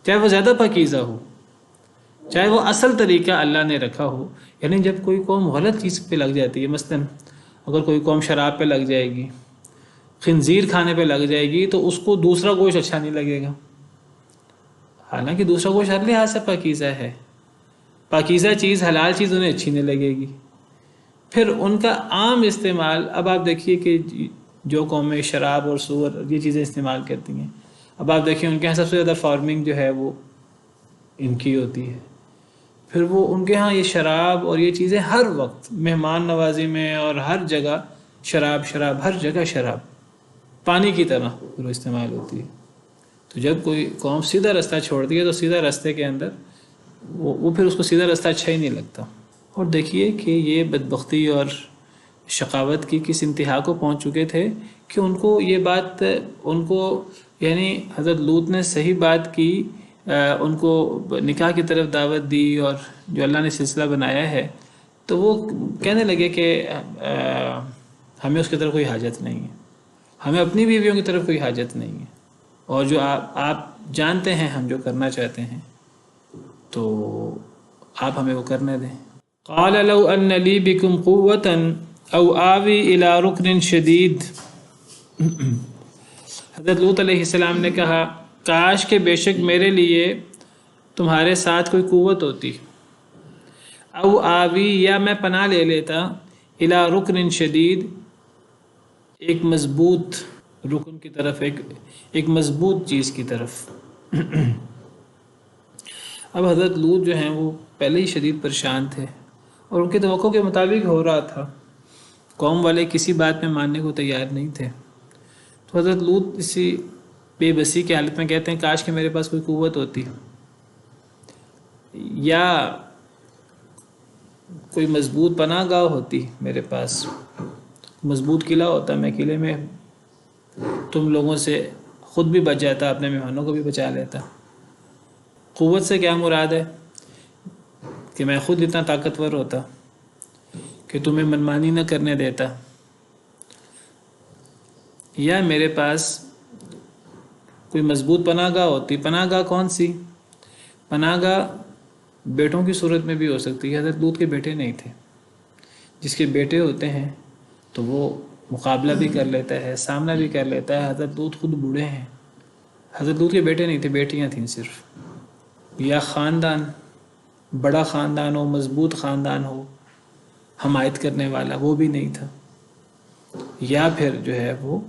چاہے وہ زیادہ پاکیزہ ہو، چاہے وہ اصل طریقہ اللہ نے رکھا ہو۔ یعنی جب کوئی قوم غلط چیز پہ لگ جاتی ہے، مثلاً اگر کوئی قوم شراب پہ لگ جائے گی، خنزیر کھانے پہ لگ جائے گی، تو اس کو دوسرا گوشت اچھا نہیں لگے گا، حالانکہ دوسرا گوشت ہر لحاظ سے پاکیزہ ہے، پاکیزہ چیز، حلال چیز انہیں اچھی نہیں لگے گی۔ پھر ان کا عام استعمال، اب آپ دیکھیے کہ جو قومیں شراب اور سور یہ چیزیں استعمال کرتی ہیں، اب آپ دیکھیں ان کے ہاں سب سے زیادہ فارمنگ جو ہے وہ ان کی ہوتی ہے، پھر وہ ان کے ہاں یہ شراب اور یہ چیزیں ہر وقت مہمان نوازی میں اور ہر جگہ شراب، ہر جگہ شراب پانی کی طرح پھر وہ استعمال ہوتی ہے۔ تو جب کوئی قوم سیدھا رستہ چھوڑتی ہے تو سیدھا رستے کے اندر وہ پھر اس کو سیدھا رستہ اچھا ہی نہیں لگتا۔ اور دیکھیے کہ یہ بدبختی اور شقاوت کی کس انتہا کو پہنچ چکے تھے کہ ان کو یہ بات، ان کو یعنی حضرت لوط نے صحیح بات کی، ان کو نکاح کی طرف دعوت دی اور جو اللہ نے سلسلہ بنایا ہے، تو وہ کہنے لگے کہ ہمیں اس کی طرف کوئی حاجت نہیں ہے، ہمیں اپنی بیویوں کی طرف کوئی حاجت نہیں ہے، اور جو آپ جانتے ہیں ہم جو کرنا چاہتے ہیں تو آپ ہمیں وہ کرنے دیں۔ قال لو ان لی بکم قوۃ او آوی الی رکن شدید، حضرت لوط علیہ السلام نے کہا کاش کہ بے شک میرے لیے تمہارے ساتھ کوئی قوت ہوتی، او آوی یا میں پناہ لے لیتا، الی رکن شدید ایک مضبوط رکن کی طرف، ایک مضبوط چیز کی طرف۔ اب حضرت لوط جو ہیں وہ پہلے ہی شدید پریشان تھے اور ان کے توقع کے مطابق ہو رہا تھا، قوم والے کسی بات میں ماننے کو تیار نہیں تھے، تو حضرت لوط اسی بے بسی کی حالت میں کہتے ہیں کاش کہ میرے پاس کوئی قوت ہوتی، یا کوئی مضبوط پناہ گاہ ہوتی میرے پاس، مضبوط قلعہ ہوتا، میں قلعے میں تم لوگوں سے خود بھی بچ جاتا، اپنے مہمانوں کو بھی بچا لیتا۔ قوت سے کیا مراد ہے کہ میں خود اتنا طاقتور ہوتا کہ تمہیں منمانی نہ کرنے دیتا، یا میرے پاس کوئی مضبوط پناہ گاہ ہوتی۔ پناہ گاہ کون سی؟ پناہ گاہ بیٹوں کی صورت میں بھی ہو سکتی ہے، حضرت لوط کے بیٹے نہیں تھے، جس کے بیٹے ہوتے ہیں تو وہ مقابلہ بھی کر لیتا ہے، سامنا بھی کر لیتا ہے۔ حضرت لوط خود بوڑھے ہیں، حضرت لوط کے بیٹے نہیں تھے، بیٹیاں تھیں صرف، یا خاندان بڑا خاندان ہو، مضبوط خاندان ہو، حمایت کرنے والا، وہ بھی نہیں تھا، یا پھر جو ہے وہ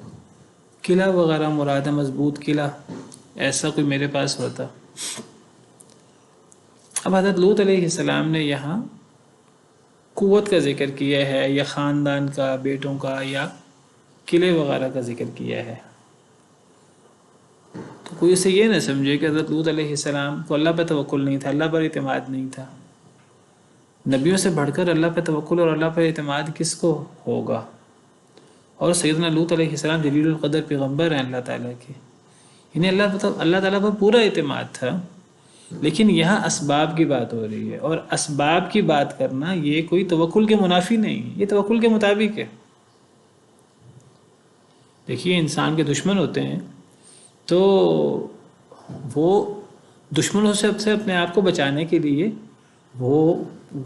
قلعہ وغیرہ مراد ہے، مضبوط قلعہ، ایسا کوئی میرے پاس ہوتا۔ اب حضرت لوط علیہ السلام نے یہاں قوت کا ذکر کیا ہے، یا خاندان کا، بیٹوں کا، یا قلعے وغیرہ کا ذکر کیا ہے، تو کوئی اسے یہ نہ سمجھے کہ حضرت لوط علیہ السلام کو اللہ پہ توکل نہیں تھا، اللہ پر اعتماد نہیں تھا۔ نبیوں سے بڑھ کر اللہ پہ توکل اور اللہ پر اعتماد کس کو ہوگا؟ اور سیدنا لوط علیہ السلام جلیل القدر پیغمبر ہیں اللہ تعالیٰ کے، انہیں اللہ تعالیٰ پر پورا اعتماد تھا، لیکن یہاں اسباب کی بات ہو رہی ہے، اور اسباب کی بات کرنا یہ کوئی توکل کے منافی نہیں ہے، یہ توکل کے مطابق ہے۔ دیکھیے انسان کے دشمن ہوتے ہیں تو وہ دشمنوں سے اپنے آپ کو بچانے کے لیے وہ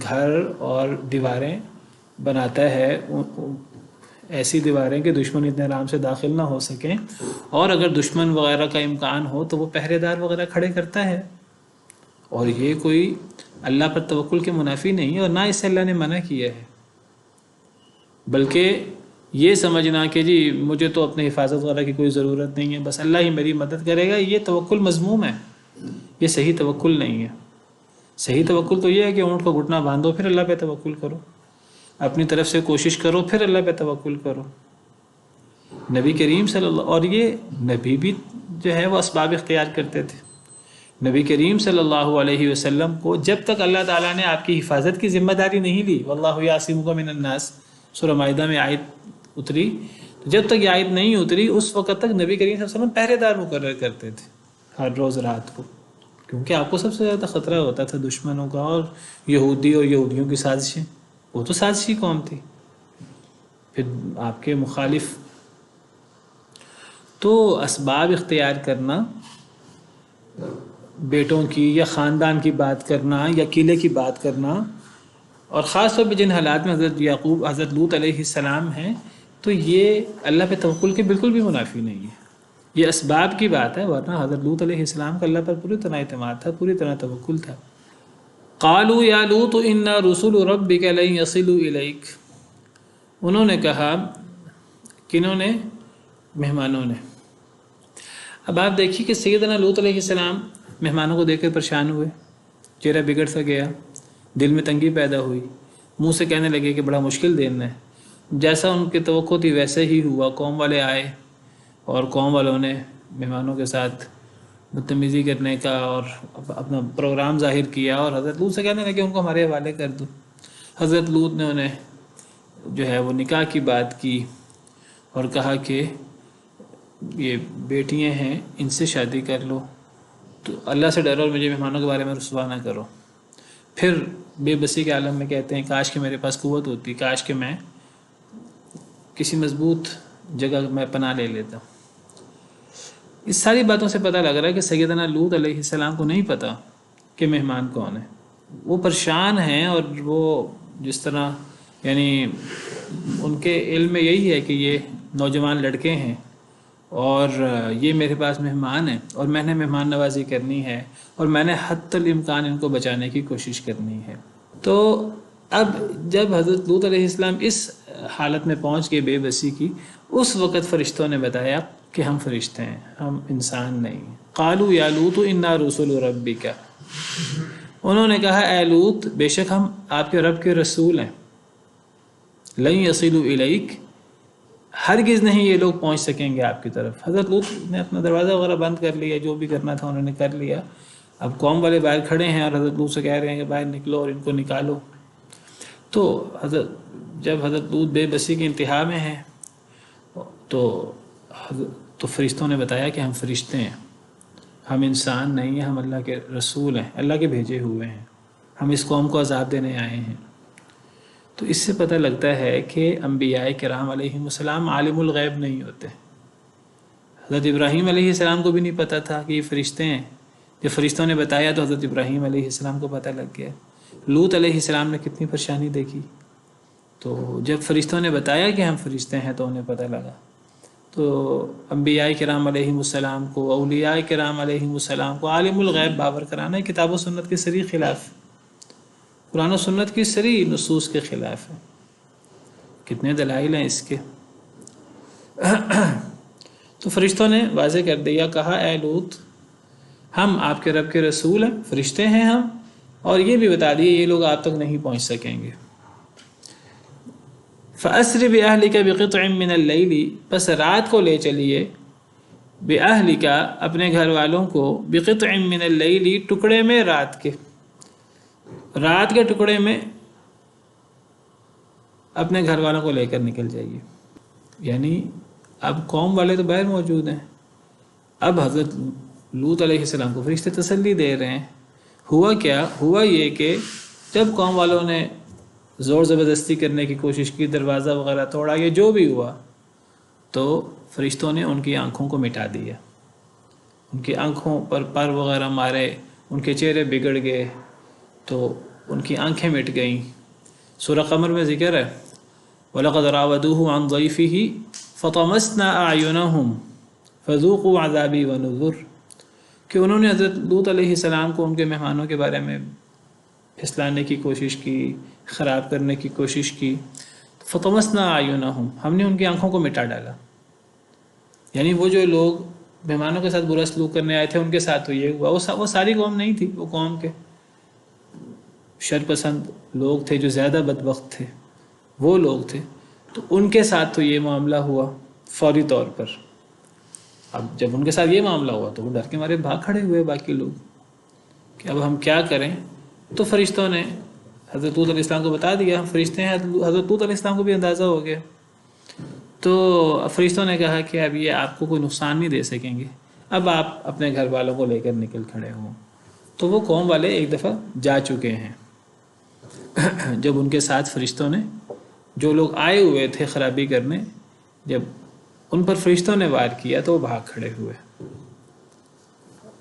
گھر اور دیواریں بناتا ہے، ایسی دیواریں کہ دشمن اتنے آرام سے داخل نہ ہو سکیں، اور اگر دشمن وغیرہ کا امکان ہو تو وہ پہرے دار وغیرہ کھڑے کرتا ہے، اور یہ کوئی اللہ پر توکل کے منافی نہیں ہے، اور نہ اسے اللہ نے منع کیا ہے۔ بلکہ یہ سمجھنا کہ جی مجھے تو اپنے حفاظت وغیرہ کی کوئی ضرورت نہیں ہے، بس اللہ ہی میری مدد کرے گا، یہ توکل مذموم ہے، یہ صحیح توکل نہیں ہے۔ صحیح توکل تو یہ ہے کہ اونٹ کو گھٹنا باندھو پھر اللہ پہ توکل کرو، اپنی طرف سے کوشش کرو پھر اللہ پہ توکل کرو۔ نبی کریم صلی اللہ، اور یہ نبی بھی جو ہے وہ اسباب اختیار کرتے تھے۔ نبی کریم صلی اللہ علیہ وسلم کو جب تک اللہ تعالیٰ نے آپ کی حفاظت کی ذمہ داری نہیں لی، واللہ یعصمک من الناس، سورہ مائدہ میں آیت اتری، جب تک یہ آیت نہیں اتری اس وقت تک نبی کریم صلی اللہ علیہ وسلم پہرے دار مقرر کرتے تھے ہر روز رات کو، کیونکہ آپ کو سب سے زیادہ خطرہ ہوتا تھا دشمنوں کا، اور یہودی اور یہودیوں کی سازشیں، وہ تو سازشی قوم تھی، پھر آپ کے مخالف۔ تو اسباب اختیار کرنا، بیٹوں کی یا خاندان کی بات کرنا یا قلعے کی بات کرنا، اور خاص طور پہ جن حالات میں حضرت لوط علیہ السلام ہیں، تو یہ اللہ پہ توکل کے بالکل بھی منافی نہیں ہے، یہ اسباب کی بات ہے، ورنہ حضرت لوط علیہ السلام کا اللہ پر پوری طرح اعتماد تھا، پوری طرح توکل تھا۔ قالوا یا لوط انا رسول ربک لن یصلوا الیک، انہوں نے کہا، کنہوں نے؟ مہمانوں نے۔ اب آپ دیکھیے کہ سیدنا لوط علیہ السلام مہمانوں کو دیکھ کر پریشان ہوئے، چہرہ بگڑ سا گیا، دل میں تنگی پیدا ہوئی، منہ سے کہنے لگے کہ بڑا مشکل دن ہے۔ جیسا ان کی توقع تھی ویسے ہی ہوا، قوم والے آئے اور قوم والوں نے مہمانوں کے ساتھ بدتمیزی کرنے کا اور اپنا پروگرام ظاہر کیا، اور حضرت لوط سے کہنے لگے ان کو ہمارے حوالے کر دو۔ حضرت لوط نے انہیں جو ہے وہ نکاح کی بات کی اور کہا کہ یہ بیٹیاں ہیں، ان سے شادی کر لو، تو اللہ سے ڈرو اور مجھے مہمانوں کے بارے میں رسوا نہ کرو۔ پھر بے بسی کے عالم میں کہتے ہیں کاش کہ میرے پاس قوت ہوتی، کاش کہ میں کسی مضبوط جگہ میں پناہ لے لیتا۔ اس ساری باتوں سے پتہ لگ رہا ہے کہ سیدنا لوط علیہ السلام کو نہیں پتہ کہ مہمان کون ہے، وہ پریشان ہیں، اور وہ جس طرح یعنی ان کے علم میں یہی ہے کہ یہ نوجوان لڑکے ہیں اور یہ میرے پاس مہمان ہیں، اور میں نے مہمان نوازی کرنی ہے، اور میں نے حتی الامکان ان کو بچانے کی کوشش کرنی ہے۔ تو اب جب حضرت لوط علیہ السلام اس حالت میں پہنچ گئے بے بسی کی، اس وقت فرشتوں نے بتایا کہ ہم فرشتے ہیں، ہم انسان نہیں ہیں۔ قالوا یا لوط انا رسول ربک، انہوں نے کہا اے لوط بے شک ہم آپ کے رب کے رسول ہیں، لن یصلوا الیک، ہرگز نہیں یہ لوگ پہنچ سکیں گے آپ کی طرف۔ حضرت لوط نے اپنا دروازہ وغیرہ بند کر لیا، جو بھی کرنا تھا انہوں نے کر لیا۔ اب قوم والے باہر کھڑے ہیں اور حضرت لوط سے کہہ رہے ہیں کہ باہر نکلو اور ان کو نکالو۔ تو جب حضرت لوط بے بسی کی انتہا میں ہیں تو فرشتوں نے بتایا کہ ہم فرشتے ہیں، ہم انسان نہیں ہیں، ہم اللہ کے رسول ہیں، اللہ کے بھیجے ہوئے ہیں، ہم اس قوم کو عذاب دینے آئے ہیں۔ تو اس سے پتہ لگتا ہے کہ انبیاء کرام علیہ السلام عالم الغیب نہیں ہوتے۔ حضرت ابراہیم علیہ السلام کو بھی نہیں پتہ تھا کہ یہ فرشتے ہیں، جب فرشتوں نے بتایا تو حضرت ابراہیم علیہ السلام کو پتہ لگ گیا۔ لوط علیہ السلام نے کتنی پریشانی دیکھی، تو جب فرشتوں نے بتایا کہ ہم فرشتے ہیں تو انہیں پتہ لگا۔ تو انبیاء کرام علیہ السلام کو، اولیاء کرام علیہ السلام کو عالم الغیب باور کرانا کتاب و سنت کے صریح خلاف، قرآن و سنت کی صریح نصوص کے خلاف ہے۔ کتنے دلائل ہیں اس کے۔ تو فرشتوں نے واضح کر دیا، کہا اے لوط ہم آپ کے رب کے رسول ہیں، فرشتے ہیں ہم، اور یہ بھی بتا دیے یہ لوگ آپ تک نہیں پہنچ سکیں گے۔ فَأَسْرِ بِأَهْلِكَ بِقِطْعٍ مِّنَ اللَّيْلِ، بس رات کو لے چلیے، بِأَهْلِكَ اپنے گھر والوں کو، بِقِطْعٍ مِّنَ اللَّيْلِ ٹکڑے میں رات کے ٹکڑے میں اپنے گھر والوں کو لے کر نکل جائیے۔ یعنی اب قوم والے تو باہر موجود ہیں، اب حضرت لوط علیہ السلام کو فرشتے تسلی دے رہے ہیں. ہوا کیا؟ ہوا یہ کہ جب قوم والوں نے زور زبردستی کرنے کی کوشش کی، دروازہ وغیرہ توڑا، یہ جو بھی ہوا، تو فرشتوں نے ان کی آنکھوں کو مٹا دیا، ان کی آنکھوں پر وغیرہ مارے، ان کے چہرے بگڑ گئے، تو ان کی آنکھیں مٹ گئیں. سورہ قمر میں ذکر ہے وَلَقَدْ رَاوَدُوهُ عَنْ ضَيْفِهِ فَطَمَسْنَا أَعْيُنَهُمْ فَذُوقُوا عَذَابِي وَنُذُرْ، کہ انہوں نے حضرت لوط علیہ السلام کو ان کے مہمانوں کے بارے میں پھسلانے کی کوشش کی، خراب کرنے کی کوشش کی. فَطَمَسْنَا أَعْيُنَهُمْ، ہم نے ان کی آنکھوں کو مٹا ڈالا. یعنی وہ جو لوگ مہمانوں کے ساتھ برا سلوک کرنے آئے تھے ان کے ساتھ تو یہ ہوا. وہ ساری قوم نہیں تھی، وہ قوم کے شر پسند لوگ تھے جو زیادہ بدبخت تھے، وہ لوگ تھے، تو ان کے ساتھ تو یہ معاملہ ہوا فوری طور پر. اب جب ان کے ساتھ یہ معاملہ ہوا تو وہ ڈر کے مارے بھاگ کھڑے ہوئے باقی لوگ کہ اب ہم کیا کریں. تو فرشتوں نے حضرت لوط علیہ السلام کو بتا دیا. فرشتے ہیں، حضرت لوط علیہ السلام کو بھی اندازہ ہو گیا. تو فرشتوں نے کہا کہ اب یہ آپ کو کوئی نقصان نہیں دے سکیں گے، اب آپ اپنے گھر والوں کو لے کر نکل کھڑے ہوں. تو وہ قوم والے ایک دفعہ جا چکے ہیں. جب ان کے ساتھ فرشتوں نے، جو لوگ آئے ہوئے تھے خرابی کرنے، جب ان پر فرشتوں نے وار کیا تو وہ بھاگ کھڑے ہوئے.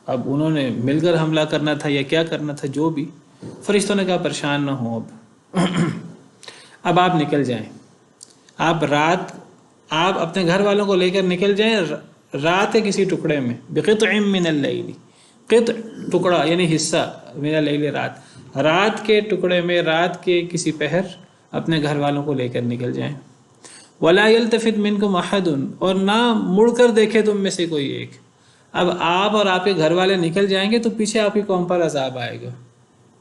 اب انہوں نے مل کر حملہ کرنا تھا یا کیا کرنا تھا، جو بھی. فرشتوں نے کہا پریشان نہ ہوں، اب آپ نکل جائیں. آپ اپنے گھر والوں کو لے کر نکل جائیں رات کے کسی ٹکڑے میں، بقطع من اللیل، قطع ٹکڑا یعنی حصہ، من اللیل رات کے ٹکڑے میں، رات کے کسی پہر اپنے گھر والوں کو لے کر نکل جائیں. وَلَا يَلْتَفِتْ مِنْكُمْ أَحَدٌ، اور نہ مڑ کر دیکھے تم میں سے کوئی ایک. اب آپ اور آپ کے گھر والے نکل جائیں گے تو پیچھے آپ کی قوم پر عذاب آئے گا،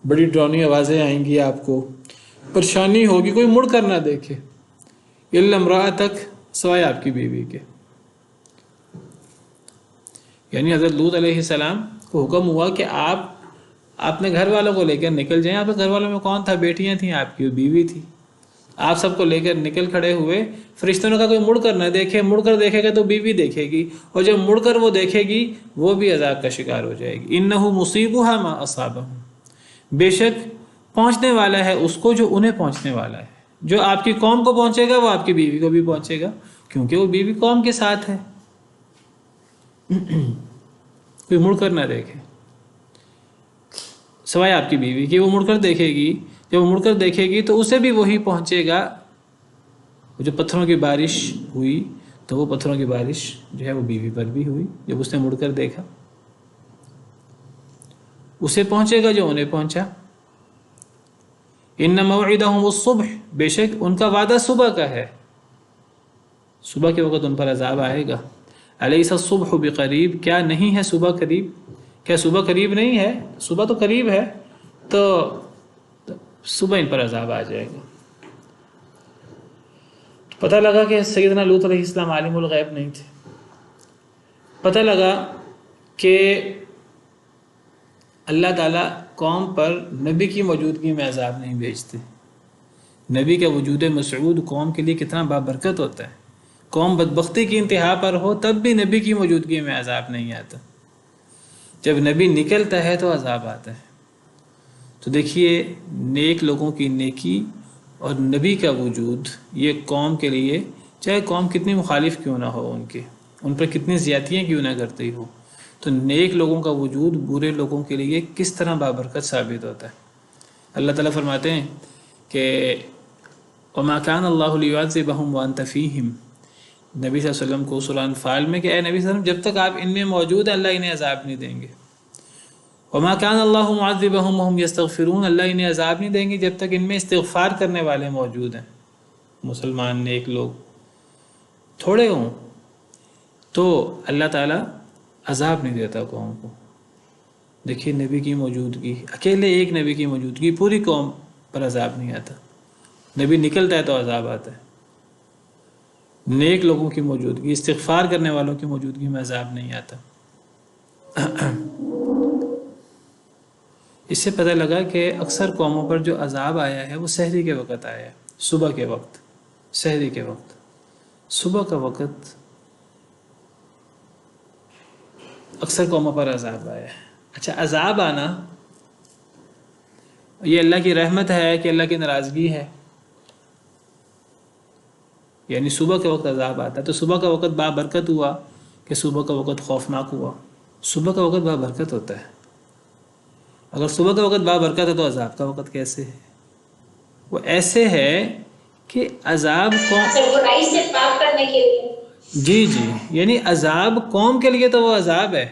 بڑی ڈرونی آوازیں آئیں گی، آپ کو پریشانی ہوگی، کوئی مڑ کر نہ دیکھے. إِلَّا امْرَأَتَكَ، سوائے آپ کی بیوی کے. یعنی حضرت لوط علیہ السلام کو حکم ہوا کہ آپ اپنے گھر والوں کو لے کر نکل جائیں. آپ کے گھر والوں میں کون تھا؟ بیٹیاں تھیں آپ کی، بیوی تھی. آپ سب کو لے کر نکل کھڑے ہوئے. فرشتوں نے کہا کوئی مڑ کر نہ دیکھے، مڑ کر دیکھے گا تو بیوی دیکھے گی، اور جب مڑ کر وہ دیکھے گی وہ بھی عذاب کا شکار ہو جائے گی. إِنَّهُ مُصِيبُهَا مَا أَصَابَهُمْ، بے شک پہنچنے والا ہے اس کو جو انہیں پہنچنے والا ہے. جو آپ کی قوم کو پہنچے گا وہ آپ کی بیوی کو بھی پہنچے گا، کیونکہ وہ بیوی قوم کے ساتھ ہے. کوئی مڑ کر نہ دیکھے سوائے آپ کی بیوی کی. وہ مڑ کر دیکھے گی، جب وہ مڑ کر دیکھے گی تو اسے بھی وہی پہنچے گا. جو پتھروں کی بارش ہوئی تو وہ پتھروں کی بارش جو ہے وہ بیوی پر بھی ہوئی. جب اس نے مڑ کر دیکھا اسے پہنچے گا جو انہیں پہنچا. إِنَّ مَوْعِدَهُمُ الصُّبْحُ، بے شک ان کا وعدہ صبح کا ہے، صبح کے وقت ان پر عذاب آئے گا. أَلَيْسَ الصُّبْحُ بِقَرِيبٍ، کیا نہیں ہے صبح قریب؟ کیا صبح قریب نہیں ہے؟ صبح تو قریب ہے، تو صبح ان پر عذاب آ جائے گا. پتہ لگا کہ سیدنا لوط علیہ السلام عالم الغیب نہیں تھے. پتہ لگا کہ اللہ تعالیٰ قوم پر نبی کی موجودگی میں عذاب نہیں بھیجتے. نبی کا وجود مسعود قوم کے لیے کتنا بابرکت ہوتا ہے. قوم بدبختی کی انتہا پر ہو تب بھی نبی کی موجودگی میں عذاب نہیں آتا. جب نبی نکلتا ہے تو عذاب آتا ہے. تو دیکھیے نیک لوگوں کی نیکی اور نبی کا وجود یہ قوم کے لیے، چاہے قوم کتنی مخالف کیوں نہ ہو، ان پر کتنی زیادتیاں کیوں نہ کرتی ہو، تو نیک لوگوں کا وجود برے لوگوں کے لیے کس طرح بابرکت ثابت ہوتا ہے. اللہ تعالیٰ فرماتے ہیں کہ وَمَا كَانَ اللَّهُ لِيُعَذِّبَهُمْ وَأَنْتَ فِيهِمْ، نبی صلی اللہ علیہ وسلم کو سورہ انفال میں کہ اے نبی صلی اللہ علیہ وسلم جب تک آپ ان میں موجود ہیں اللہ انہیں عذاب نہیں دیں گے. وَمَا كَانَ اللَّهُ مُعَذِّبَهُمْ وَهُمْ يَسْتَغْفِرُونَ، اللہ انہیں عذاب نہیں دیں گے جب تک ان میں استغفار کرنے والے موجود ہیں. مسلمان نیک لوگ تھوڑے ہوں تو اللہ تعالیٰ عذاب نہیں دیتا قوم کو. دیکھیے نبی کی موجودگی، اکیلے ایک نبی کی موجودگی پوری قوم پر عذاب نہیں آتا. نبی نکلتا ہے تو عذاب آتا ہے. نیک لوگوں کی موجودگی، استغفار کرنے والوں کی موجودگی میں عذاب نہیں آتا. اس سے پتہ لگا کہ اکثر قوموں پر جو عذاب آیا ہے وہ سحری کے وقت آیا ہے، صبح کے وقت، سحری کے وقت. صبح کا وقت اکثر قوموں پر عذاب آیا ہے۔ اچھا، عذاب آنا یہ اللہ کی رحمت ہے کہ اللہ کی ناراضگی ہے؟ یعنی صبح کے وقت عذاب آتا ہے تو صبح کا وقت بابرکت ہوا کہ صبح کا وقت خوفناک ہوا؟ صبح کا وقت بابرکت ہوتا ہے۔ اگر صبح کا وقت بابرکت ہے تو عذاب کا وقت کیسے ہے؟ وہ ایسے ہے کہ عذاب برائی سے پاک کرنے کے لیے، جی یعنی عذاب قوم کے لیے تو وہ عذاب ہے،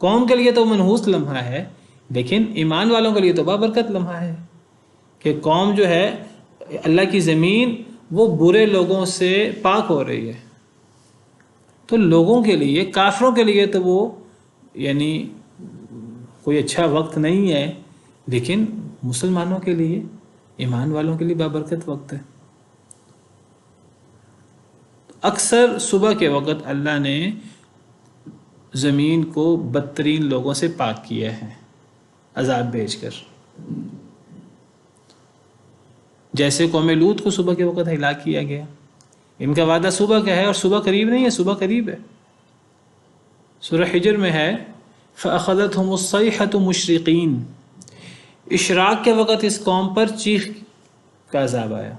قوم کے لیے تو منحوس لمحہ ہے، لیکن ایمان والوں کے لیے تو بابرکت لمحہ ہے کہ قوم جو ہے اللہ کی زمین وہ برے لوگوں سے پاک ہو رہی ہے۔ تو لوگوں کے لیے، کافروں کے لیے تو وہ یعنی کوئی اچھا وقت نہیں ہے، لیکن مسلمانوں کے لیے، ایمان والوں کے لیے بابرکت وقت ہے۔ اکثر صبح کے وقت اللہ نے زمین کو بدترین لوگوں سے پاک کیا ہے عذاب بھیج کر، جیسے قوم لوط کو صبح کے وقت ہلاک کیا گیا۔ ان کا وعدہ صبح کا ہے اور صبح قریب نہیں ہے، صبح قریب ہے۔ سورہ حجر میں ہے فَأَخَذَتْهُمُ الصَّيْحَةُ مُشْرِقِينَ، اشراق کے وقت اس قوم پر چیخ کا عذاب آیا۔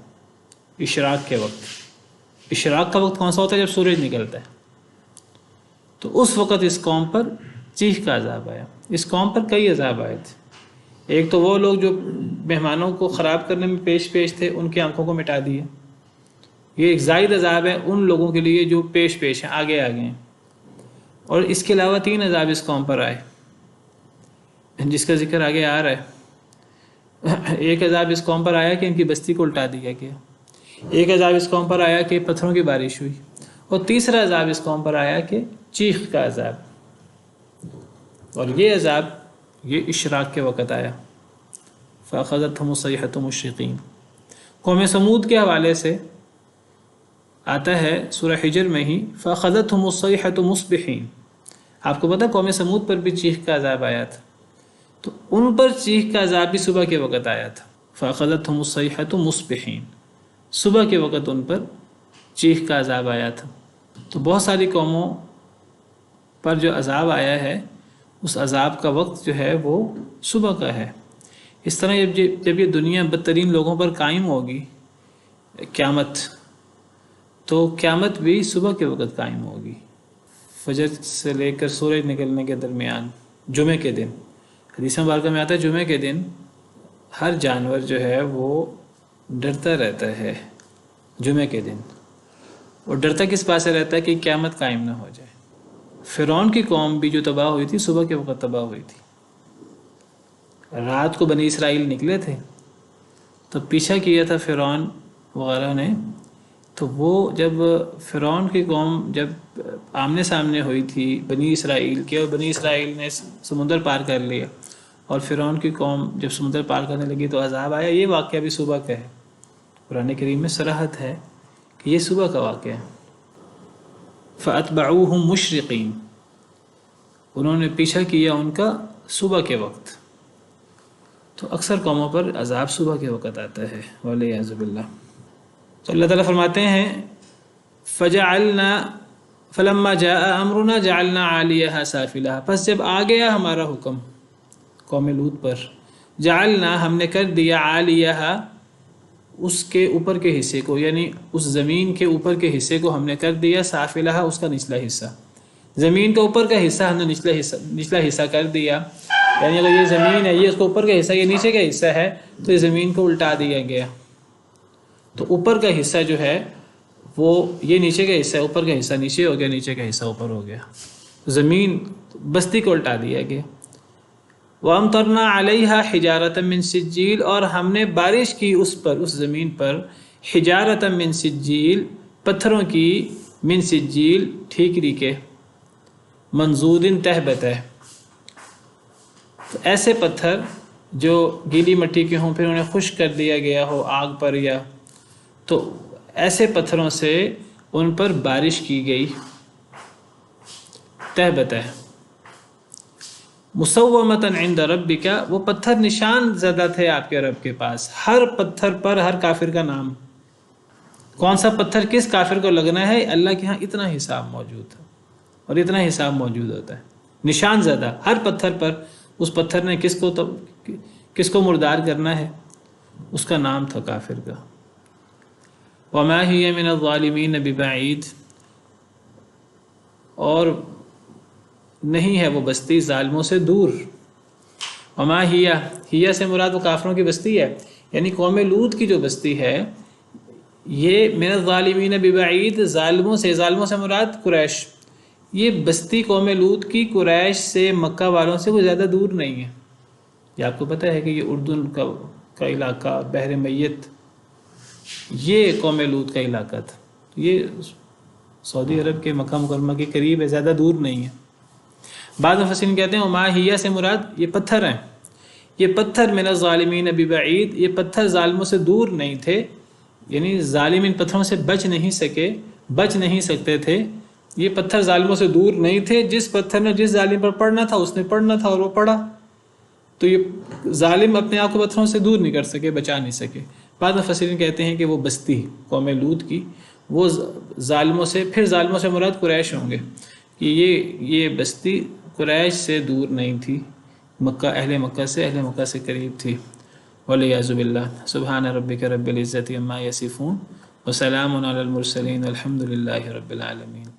اشراق کے وقت، اشراق کا وقت کون سا ہوتا ہے؟ جب سورج نکلتا ہے، تو اس وقت اس قوم پر چیخ کا عذاب آیا۔ اس قوم پر کئی عذاب آئے تھے۔ ایک تو وہ لوگ جو مہمانوں کو خراب کرنے میں پیش تھے، ان کی آنکھوں کو مٹا دیا۔ یہ ایک زائد عذاب ہے ان لوگوں کے لیے جو پیش ہیں، آگے ہیں۔ اور اس کے علاوہ 3 عذاب اس قوم پر آئے جس کا ذکر آگے آ رہا ہے۔ ایک عذاب اس قوم پر آیا کہ ان کی بستی کو الٹا دیا گیا، ایک عذاب اس قوم پر آیا کہ پتھروں کی بارش ہوئی، اور تیسرا عذاب اس قوم پر آیا کہ چیخ کا عذاب۔ اور یہ عذاب یہ اشراق کے وقت آیا۔ فَأَخَذَتْهُمُ الصَّيْحَةُ مُشْرِقِينَ۔ قوم سمود کے حوالے سے آتا ہے سورہ حجر میں ہی فَأَخَذَتْهُمُ الصَّيْحَةُ مُصْبِحِينَ۔ آپ کو پتہ قوم سمود پر بھی چیخ کا عذاب آیا تھا، تو ان پر چیخ کا عذاب بھی صبح کے وقت آیا تھا۔ فَأَخَذَتْهُمُ الصَّيْحَةُ مُصْبِحِينَ، صبح کے وقت ان پر چیخ کا عذاب آیا تھا۔ تو بہت ساری قوموں پر جو عذاب آیا ہے اس عذاب کا وقت جو ہے وہ صبح کا ہے۔ اس طرح جب یہ دنیا بدترین لوگوں پر قائم ہوگی قیامت، تو قیامت بھی صبح کے وقت قائم ہوگی، فجر سے لے کر سورج نکلنے کے درمیان، جمعے کے دن۔ حدیث مبارکہ میں آتا ہے جمعے کے دن ہر جانور جو ہے وہ ڈرتا رہتا ہے جمعے کے دن، اور ڈرتا کس بات سے رہتا ہے کہ قیامت قائم نہ ہو جائے۔ فرعون کی قوم بھی جو تباہ ہوئی تھی صبح کے وقت تباہ ہوئی تھی۔ رات کو بنی اسرائیل نکلے تھے تو پیچھا کیا تھا فرعون وغیرہ نے، تو وہ جب فرعون کی قوم جب آمنے سامنے ہوئی تھی بنی اسرائیل کے، اور بنی اسرائیل نے سمندر پار کر لیا، اور فرعون کی قوم جب سمندر پار کرنے لگی تو عذاب آیا۔ یہ واقعہ بھی صبح کا ہے، قرآن کریم میں صراحت ہے کہ یہ صبح کا واقعہ ہے۔ فَأَتْبَعُوهُمْ مُشْرِقِينَ، انہوں نے پیچھا کیا ان کا صبح کے وقت۔ تو اکثر قوموں پر عذاب صبح کے وقت آتا ہے، وَالْعِيَاذُ بِاللَّہ۔ تو اللہ تعالیٰ فرماتے ہیں فَلَمَّا جَاءَ أَمْرُنَا جَعَلْنَا عَالِيَهَا سَافِلَهَا، پس جب آ گیا ہمارا حکم قوم لوط پر، جعلنا ہم نے کر دیا عالیہا اس کے اوپر کے حصے کو، یعنی اس زمین کے اوپر کے حصے کو ہم نے کر دیا سافلہا اس کا نچلا حصہ۔ زمین کا اوپر کا حصہ ہم نے نچلا حصہ کر دیا، یعنی اگر یہ زمین ہے یہ اس کا اوپر کا حصہ، یہ نیچے کا حصہ ہے، تو یہ زمین کو الٹا دیا گیا۔ تو اوپر کا حصہ جو ہے وہ یہ نیچے کا حصہ ہے، اوپر کا حصہ نیچے ہو گیا، نیچے کا حصہ اوپر ہو گیا، زمین بستی کو الٹا دیا گیا۔ وَأَمْطَرْنَا عَلَيْهَا حِجَارَةً مِّن سِجِّيلٍ، اور ہم نے بارش کی اس پر، اس زمین پر، حجارۃ من سجیل، پتھروں کی، من سجیل ٹھیکری کے، منضود تہ بتہ، تو ایسے پتھر جو گیلی مٹی کے ہوں پھر انہیں خشک کر دیا گیا ہو آگ پر، یا تو ایسے پتھروں سے ان پر بارش کی گئی، تہ بتہ۔ مصومتاً عند ربک، وہ پتھر نشان زدہ تھے آپ کے رب کے پاس، ہر پتھر پر ہر کافر کا نام، کون سا پتھر کس کافر کو لگنا ہے، اللہ کے ہاں اتنا حساب موجود ہے، اور اتنا حساب موجود ہوتا ہے۔ نشان زدہ، ہر پتھر پر اس پتھر نے کس کو مردار کرنا ہے، اس کا نام تھا کافر کا۔ وما ہی من الظالمین ببعید، اور نہیں ہے وہ بستی ظالموں سے دور۔ وما ہی سے مراد وہ کافروں کی بستی ہے، یعنی قوم لوط کی جو بستی ہے یہ من الظالمین ببعید، ظالموں سے مراد قریش، یہ بستی قوم لوط کی قریش سے، مکہ والوں سے کوئی زیادہ دور نہیں ہے۔ یہ آپ کو پتہ ہے کہ یہ اردن کا علاقہ، بحر میت، یہ قوم لوط کا علاقہ تھا، یہ سعودی عرب کے مکہ مکرمہ کے قریب ہے، زیادہ دور نہیں ہے۔ بعض مفسرین کہتے ہیں وما ہی سے مراد یہ پتھر ہیں، یہ پتھر من الظالمین ببعید، یہ پتھر ظالموں سے دور نہیں تھے، یعنی ظالم ان پتھروں سے بچ نہیں سکتے تھے، یہ پتھر ظالموں سے دور نہیں تھے، جس پتھر نے جس ظالم پر پڑنا تھا اس نے پڑنا تھا اور وہ پڑا، تو یہ ظالم اپنے آپ کو پتھروں سے دور نہیں کر سکے، بچا نہیں سکے۔ بعض مفسرین کہتے ہیں کہ وہ بستی قوم لوط کی، وہ ظالموں سے مراد قریش ہوں گے، کہ یہ بستی قریش سے دور نہیں تھی، اہل مکہ سے قریب تھی۔ والعیاذ باللہ۔ سبحان ربک رب العزۃ عما یصفون وسلام علی المرسلین والحمد للہ رب العالمین۔